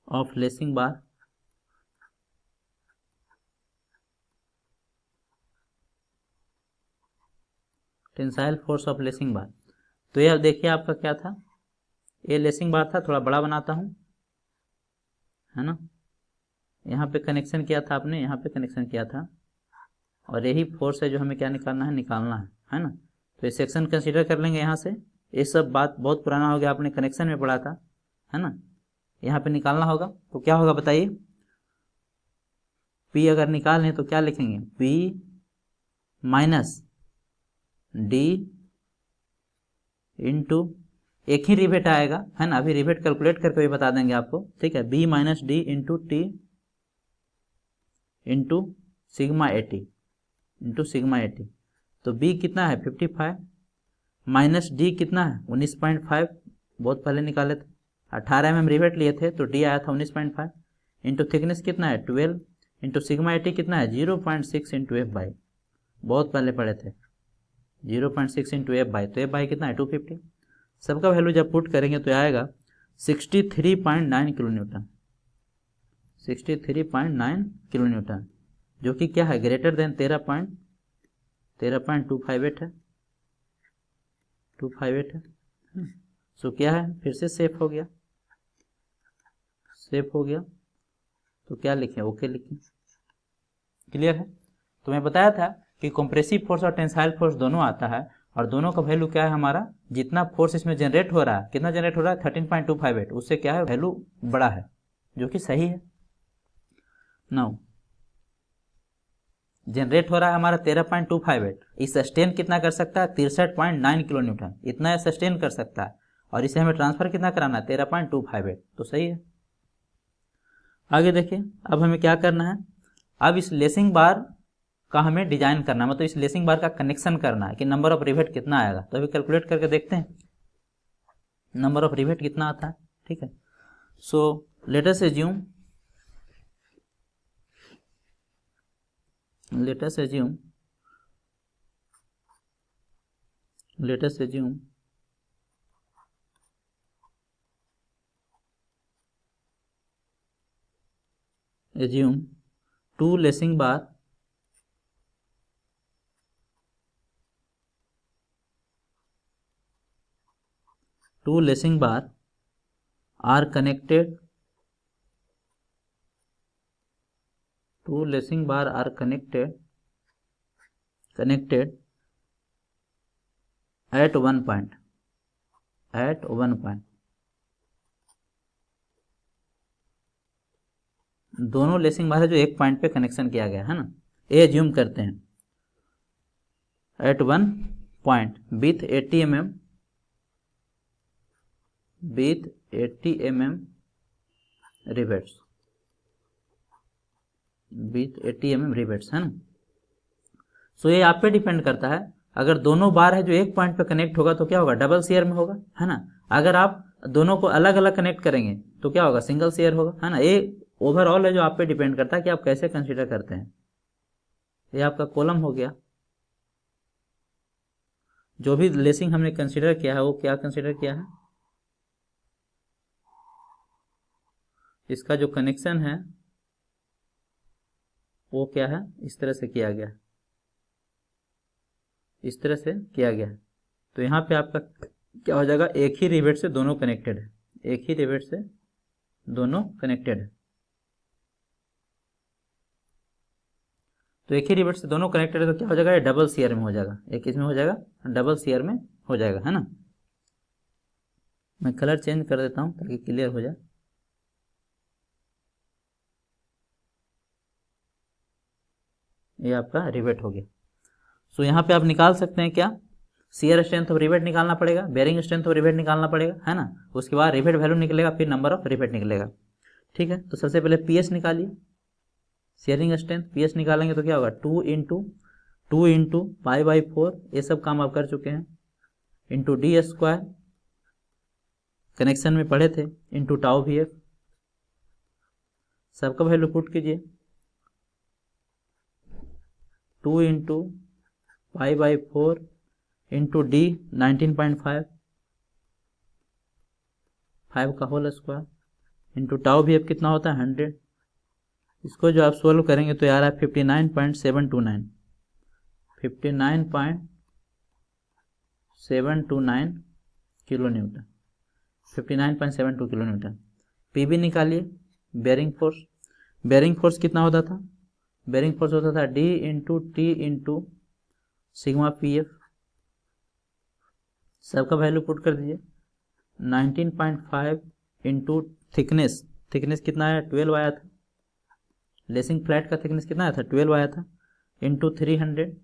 Speaker 1: of lacing bar, tensile force of lacing बार। तो ये देखिए आपका क्या था, ये लेसिंग बार था, थोड़ा बड़ा बनाता हूँ, है ना। यहाँ पे कनेक्शन किया था आपने, यहाँ पे कनेक्शन किया था, और यही फोर्स है जो हमें क्या निकालना है ना। तो ये सेक्शन कंसीडर कर लेंगे यहाँ से, ये सब बात बहुत पुराना हो गया, आपने कनेक्शन में पढ़ा था, है ना। यहाँ पे निकालना होगा, तो क्या होगा बताइए, P अगर निकाल लें तो क्या लिखेंगे, P माइनस डी इंटू, एक ही रिवेट आएगा, है ना। अभी रिवेट कैलकुलेट करके भी बता देंगे आपको, ठीक है। B minus D into t into sigma 80 तो B कितना है 55, माइनस डी कितना है 19.5, बहुत पहले निकाले थे। 18 mm रिवेट लिए थे तो डी आया था 19.5 इंटू थिकनेस कितना है 12 इंटू सिग्मा एटी कितना है 0.6 इंटू एफ बाई, बहुत पहले पढ़े थे 0.6 इंटू एफ बाई, तो एफ बाई कितना है 250। सबका वैल्यू जब पुट करेंगे तो आएगा 63.9 किलो न्यूटन, 63.9 किलो न्यूटन, जो कि क्या है ग्रेटर देन 13.258 है, 258 है। सो क्या है फिर से सेफ हो गया, सेफ हो गया, तो क्या लिखें ओके लिखें। क्लियर है। तो मैं बताया था कि कंप्रेसिव फोर्स और टेंसाइल फोर्स दोनों आता है, और दोनों का वैल्यू क्या है हमारा, जितना फोर्स इसमें जनरेट हो रहा है, कितना जनरेट हो रहा है 13.258, उससे क्या है वैल्यू बड़ा है, जो कि सही है। नाउ जनरेट हो रहा है हमारा 13.258, इस सस्टेन कितना कर सकता है 63.9 किलो न्यूटन, इतना सस्टेन कर सकता है, और इसे हमें ट्रांसफर कितना कराना है 13.258, तो सही है। आगे देखिए, अब हमें क्या करना है, अब इस लेसिंग बार का हमें डिजाइन करना है, मतलब इस लेसिंग बार का कनेक्शन करना है कि नंबर ऑफ रिवेट कितना आएगा। तो अभी कैलकुलेट करके देखते हैं नंबर ऑफ रिवेट कितना आता है। ठीक है, सो let us assume two lacing bar are connected at one point, दोनों लेसिंग बार है जो एक पॉइंट पे कनेक्शन किया गया है ना, ये एज्यूम करते हैं at one point with 80 mm rivets, है ना। सो ये आप पे डिपेंड करता है, अगर दोनों बार है जो एक पॉइंट पे कनेक्ट होगा तो क्या होगा डबल शेयर में होगा, है ना। अगर आप दोनों को अलग अलग कनेक्ट करेंगे तो क्या होगा सिंगल शेयर होगा, है ना। ये ओवरऑल है जो आप पे डिपेंड करता है कि आप कैसे कंसीडर करते हैं। ये आपका कॉलम हो गया, जो भी लेसिंग हमने कंसीडर किया है वो क्या कंसीडर किया है, इसका जो कनेक्शन है वो क्या है इस तरह से किया गया, इस तरह से किया गया है। तो यहाँ पे आपका क्या हो जाएगा, एक ही रिवेट से दोनों कनेक्टेड है, एक ही रिवेट से दोनों कनेक्टेड है। तो एक ही रिवेट से दोनों कनेक्टेड है तो क्या हो जाएगा, ये डबल शेयर में हो जाएगा, एक इसमें हो जाएगा डबल शेयर में हो जाएगा, है ना। मैं कलर चेंज कर देता हूँ ताकि क्लियर हो जाए। ये आपका रिवेट हो गया। सो यहाँ पे आप निकाल सकते हैं क्या, शियर स्ट्रेंथ ऑफ रिवेट निकालना पड़ेगा, बेरिंग स्ट्रेंथ ऑफ रिवेट निकालना पड़ेगा, है ना। उसके बाद रिवेट वैल्यू निकलेगा, फिर नंबर ऑफ रिवेट निकलेगा। ठीक है, तो सबसे पहले पीएस निकालिए, शेयरिंग स्ट्रेंथ पीएस निकालेंगे तो क्या होगा 2 इंटू पाई बाई 4, ये सब काम आप कर चुके हैं, इंटू डी स्क्वायर कनेक्शन में पढ़े थे, इंटू टाउ वी एफ, सबका वैल्यू पुट कीजिए, 2 into pi by 4 into d 19.5, 5 का whole square into tau v f कितना होता है 100। इसको जो आप सोल्व करेंगे तो यार 59.729 kilo newton, 59.72 kilo newton. P b निकालिए, बेरिंग फोर्स कितना होता था, बेरिंग फोर्स होता था d into t into sigma p f, सबका वैल्यू पुट कर दीजिए, 19.5 इंटू थिकनेस कितना है 12 आया था, लेसिंग फ्लैट का थिकनेस कितना आया था 12 आया था, इंटू 300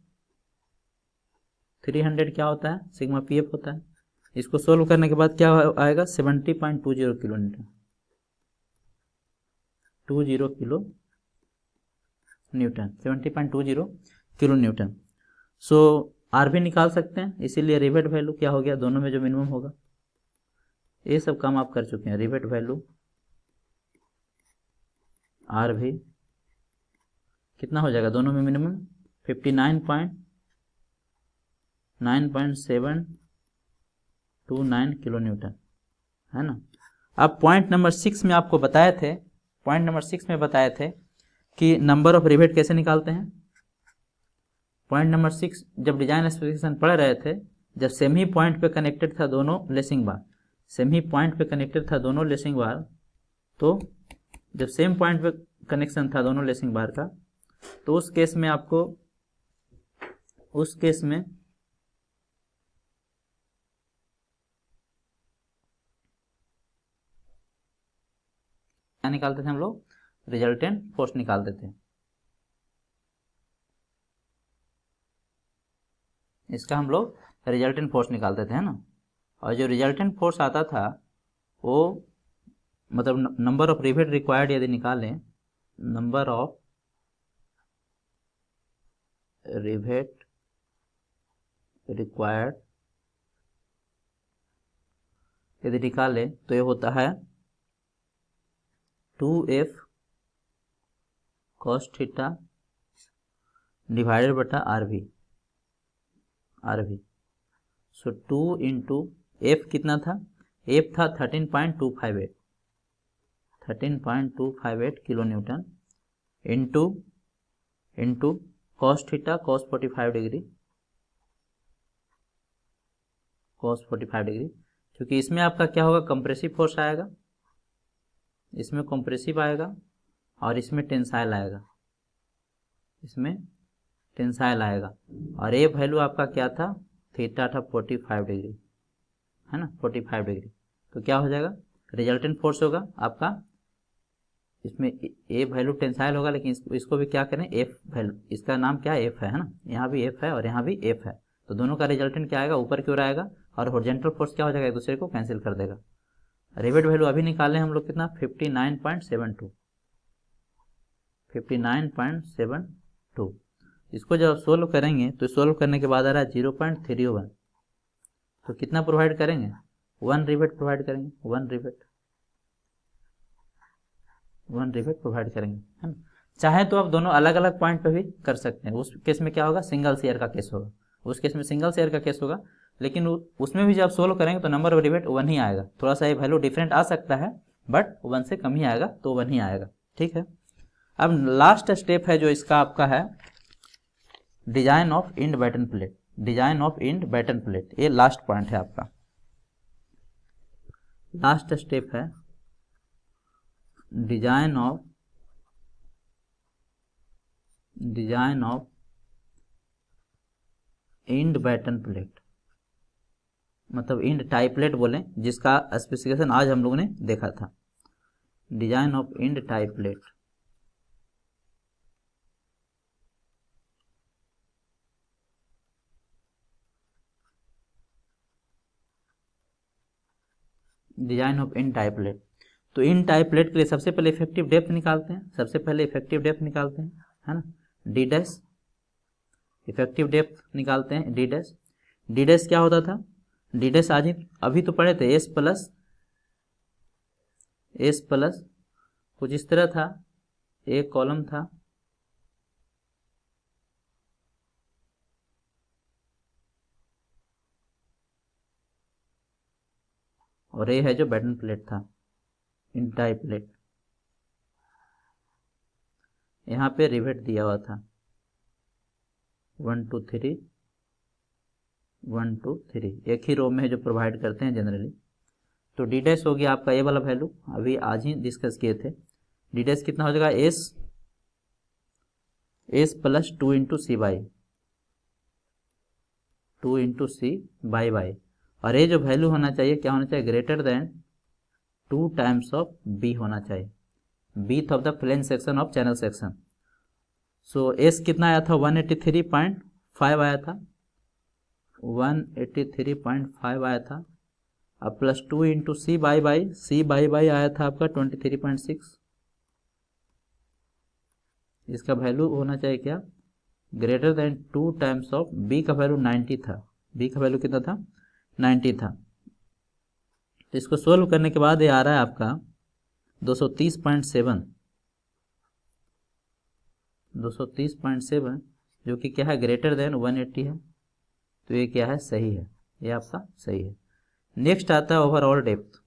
Speaker 1: क्या होता है सिग्मा पी एफ होता है। इसको सोल्व करने के बाद क्या आएगा 70.20 kilo newton, 70.20 kilo newton. So r भी निकाल सकते हैं, इसीलिए रिवेट वैल्यू क्या हो गया, दोनों में जो मिनिमम होगा। ये सब काम आप कर चुके हैं। रिवेट वैल्यू आर भी कितना हो जाएगा, दोनों में मिनिमम 59.9.729 किलो न्यूटन, है ना। अब पॉइंट नंबर 6 में आपको बताए थे, कि नंबर ऑफ रिवेट कैसे निकालते हैं। पॉइंट नंबर 6 जब डिजाइन स्पेसिफिकेशन पढ़ रहे थे, जब सेम ही पॉइंट पे कनेक्टेड था दोनों लेसिंग बार, तो जब सेम पॉइंट पे कनेक्शन था दोनों लेसिंग बार का, तो उस केस में क्या निकालते थे हम लोग, रिजल्टेंट फोर्स निकालते थे। इसका हम लोग रिजल्टेंट फोर्स निकालते थे, है ना। और जो रिजल्टेंट फोर्स आता था वो मतलब नंबर ऑफ रिवेट रिक्वायर्ड यदि निकालें, नंबर ऑफ रिवेट रिक्वायर्ड यदि निकालें तो ये होता है 2F cos थीटा डिवाइडेड बटा RV। सो 2 इंटू F कितना था, F था 13.258 kilo Newton into cos theta cos 45 degree, क्योंकि इसमें आपका क्या होगा, कंप्रेसिव फोर्स आएगा, इसमें कंप्रेसिव आएगा और इसमें टेंसाइल आएगा, और ये वैल्यू आपका क्या था, थीटा था 45 डिग्री, है ना, 45 डिग्री। तो क्या हो जाएगा, रिजल्टेंट फोर्स होगा आपका, इसमें ए वैल्यू टेंसाइल होगा, लेकिन इसको भी क्या करें, एफ वैल्यू, इसका नाम क्या है, एफ है ना, यहाँ भी एफ है और यहाँ भी एफ है, तो दोनों का रिजल्टेंट क्या आएगा, ऊपर की ओर आएगा, और हॉरिजॉन्टल फोर्स क्या हो जाएगा, एक दूसरे को कैंसिल कर देगा। रिवेट वैल्यू अभी निकाले हम लोग कितना, 59.72। इसको जब सोल्व करेंगे तो सोल्व करने के बाद आ रहा है 0.31, तो कितना प्रोवाइड करेंगे, 1 रिवेट प्रोवाइड करेंगे, 1 रिवेट प्रोवाइड करेंगे, है ना। चाहे तो आप दोनों अलग अलग पॉइंट पे भी कर सकते हैं, उस केस में क्या होगा, सिंगल शेयर का केस होगा, लेकिन उसमें भी जब सोल्व करेंगे तो नंबर ऑफ रिवेट 1 ही आएगा, थोड़ा सा ये वैल्यू डिफरेंट आ सकता है, बट 1 से कम ही आएगा, तो 1 ही आएगा, ठीक है। अब लास्ट स्टेप है जो इसका आपका है, design of end batten plate, ये लास्ट पॉइंट है आपका, लास्ट स्टेप है design of end batten plate, मतलब इंड टाई प्लेट बोलें, जिसका स्पेसिफिकेशन आज हम लोगों ने देखा था, design of end tie plate. तो इन टाई प्लेट के लिए सबसे पहले इफेक्टिव डेप्थ निकालते हैं, है ना, डी डैश, इफेक्टिव डेप्थ निकालते हैं, डी डैश क्या होता था, डी डैश आज अभी तो पढ़े थे, एस प्लस कुछ इस तरह था, एक कॉलम था, और ये है जो बैटन प्लेट था, इन टाई प्लेट, यहाँ पे रिवेट दिया हुआ था 1 2 3, एक ही रो में है जो प्रोवाइड करते हैं जनरली। तो डी डैश हो गया आपका ये वाला वैल्यू, अभी आज ही डिस्कस किए थे, डी डैश कितना हो जाएगा, s plus 2 into c by, और ये जो वैल्यू होना चाहिए, क्या होना चाहिए, greater than 2 times of b होना चाहिए, breadth of the plane section of channel section. So s कितना आया था, 183.5 आया था, 183.5 आया था, अब प्लस 2 इंटू सी बाई आया था आपका 23.6, इसका वैल्यू होना चाहिए क्या, greater than 2 times of b का वैल्यू 90 था, बी का वैल्यू कितना था 90 था। तो इसको सोल्व करने के बाद ये आ रहा है आपका 230.7 230.7 जो कि क्या है ग्रेटर देन 180 है, तो ये क्या है सही है, ये आपका सही है। नेक्स्ट आता है overall depth,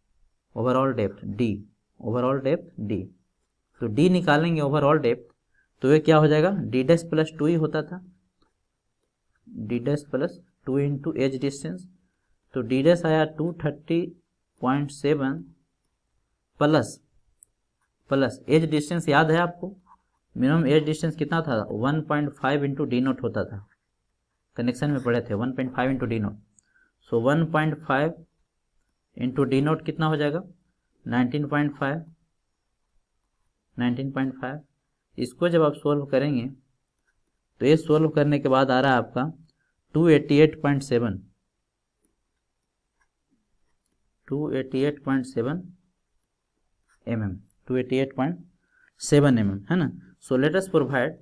Speaker 1: overall depth D, overall depth D. तो डी निकालेंगे ओवरऑल डेप्थ, तो ये क्या हो जाएगा डी डैश प्लस 2 ही होता था, d dash plus 2 into edge distance. तो डी डैश आया 230.7 प्लस एज डिस्टेंस याद है आपको, मिनिमम एज डिस्टेंस कितना था 1.5 इंटू डी नोट होता था, कनेक्शन में पढ़े थे 1.5 इंटू डी नोट। सो 1.5 इंटू डी नोट कितना हो जाएगा 19.5। इसको जब आप सोल्व करेंगे तो ये सोल्व करने के बाद आ रहा है आपका 288.7 mm, 288.7 mm है ना। सो लेट अस प्रोवाइड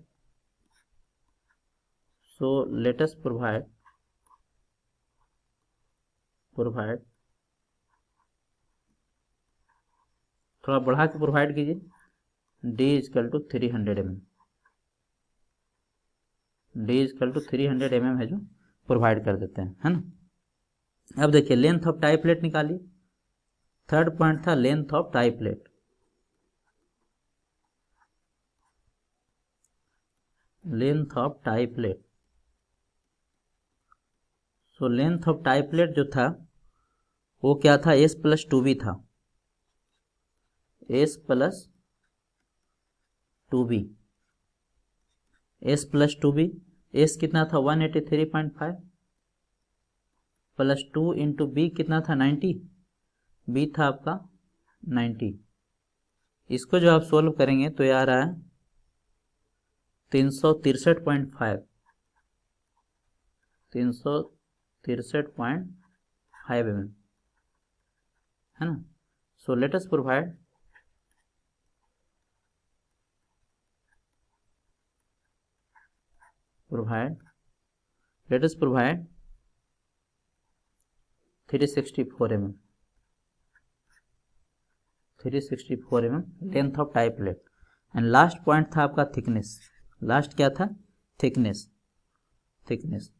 Speaker 1: थोड़ा बढ़ा के प्रोवाइड कीजिए, d equal to 300 mm, d equal to 300 mm है जो प्रोवाइड कर देते हैं, है ना। अब देखिए लेंथ ऑफ टाई प्लेट निकालिए, थर्ड पॉइंट था length of tie plate. Length of tie plate, so length of tie plate जो था वो क्या था s प्लस 2b था, s plus 2b, s plus 2b, s कितना था 183.5 प्लस 2 इंटू बी कितना था 90, b था आपका 90। इसको जो आप सोल्व करेंगे तो ये आ रहा है 363.5 mm है ना। सो let us provide let us provide 364 mm, 364 mm length of tie plate. And last point था आपका थिकनेस, लास्ट क्या था thickness, thickness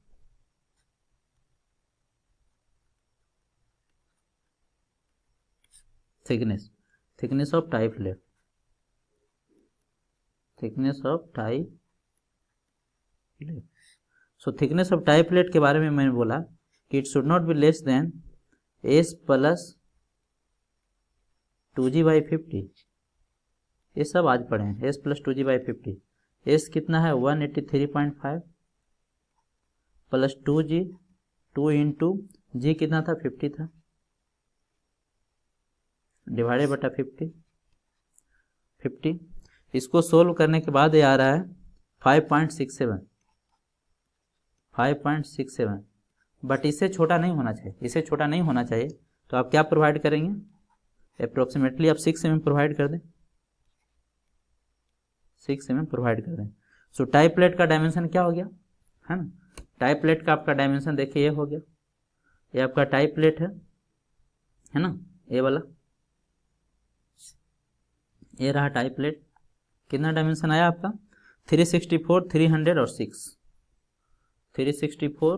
Speaker 1: of tie plate, thickness of tie plate. So thickness of tie plate के बारे में मैंने बोला कि it should not be less than s plus 2g/50, ये सब आज पढ़े हैं, s प्लस 2g/50, s कितना है 183.5 प्लस 2g, 2 इंटू जी कितना था 50 था, डिवाइडेड बटा 50। इसको सोल्व करने के बाद ये आ रहा है 5.67, बट इससे छोटा नहीं होना चाहिए, इससे छोटा नहीं होना चाहिए। तो आप क्या प्रोवाइड करेंगे अप्रोक्सीमेटली आप 6 mm प्रोवाइड कर दें, 6 mm प्रोवाइड कर दें। सो टाई प्लेट का डायमेंशन क्या हो गया है ना, टाई प्लेट का आपका डायमेंशन देखिए ये हो गया, ये आपका टाई प्लेट है ना, ये वाला ये रहा टाई प्लेट। कितना डायमेंशन आया आपका 364, 300 और 6, 364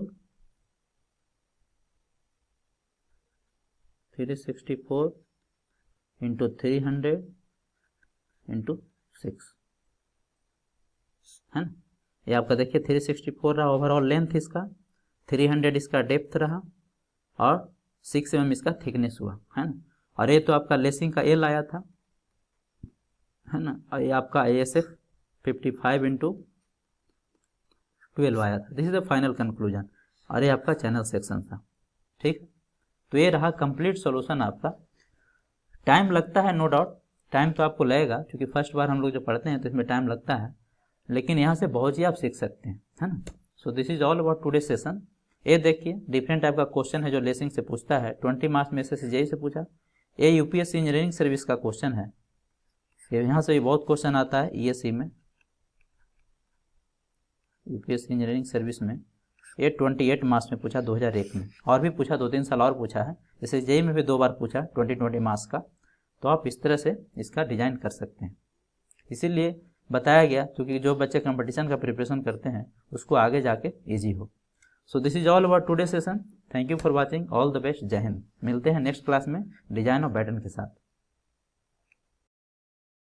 Speaker 1: इंटू 300 इंटू 6 है ना। ये आपका देखिए 364 रहा ओवरऑल लेंथ इसका, 300 इसका डेप्थ रहा और 6 mm इसका थिकनेस हुआ है ना। और ये तो आपका लेसिंग का एल आया था है ना, और ये आपका ASF 55 इंटू 12 आया था। This is the final conclusion, और ये आपका चैनल सेक्शन था, ठीक। तो ये रहा कंप्लीट सॉल्यूशन आपका। टाइम लगता है नो डाउट, टाइम तो आपको लगेगा क्योंकि फर्स्ट बार हम लोग जो पढ़ते हैं तो इसमें टाइम लगता है, लेकिन यहाँ से बहुत ही आप सीख सकते हैं, है ना। So this is all about today session. ये देखिए डिफरेंट टाइप का क्वेश्चन है जो लेसिंग से पूछता है, 20 मार्क्स में से जेई से पूछा, ये UPSC इंजीनियरिंग सर्विस का क्वेश्चन है, ये यहाँ से भी बहुत क्वेश्चन आता है ESE में, यूपीएससी इंजीनियरिंग सर्विस में 828 मार्क्स में पूछा 2001 में, और भी पूछा 2-3 साल और पूछा है, जैसे जेईई में भी 2 बार पूछा 20 मार्क्स का। तो आप इस तरह से इसका डिजाइन कर सकते हैं। इसीलिए बताया गया क्योंकि जो बच्चे कंपटीशन का प्रिपरेशन करते हैं उसको आगे जाके ईजी हो। So this is all about today session. Thank you for watching, all the best, जय हिंद। मिलते हैं नेक्स्ट क्लास में डिजाइन ऑफ बैटन के साथ।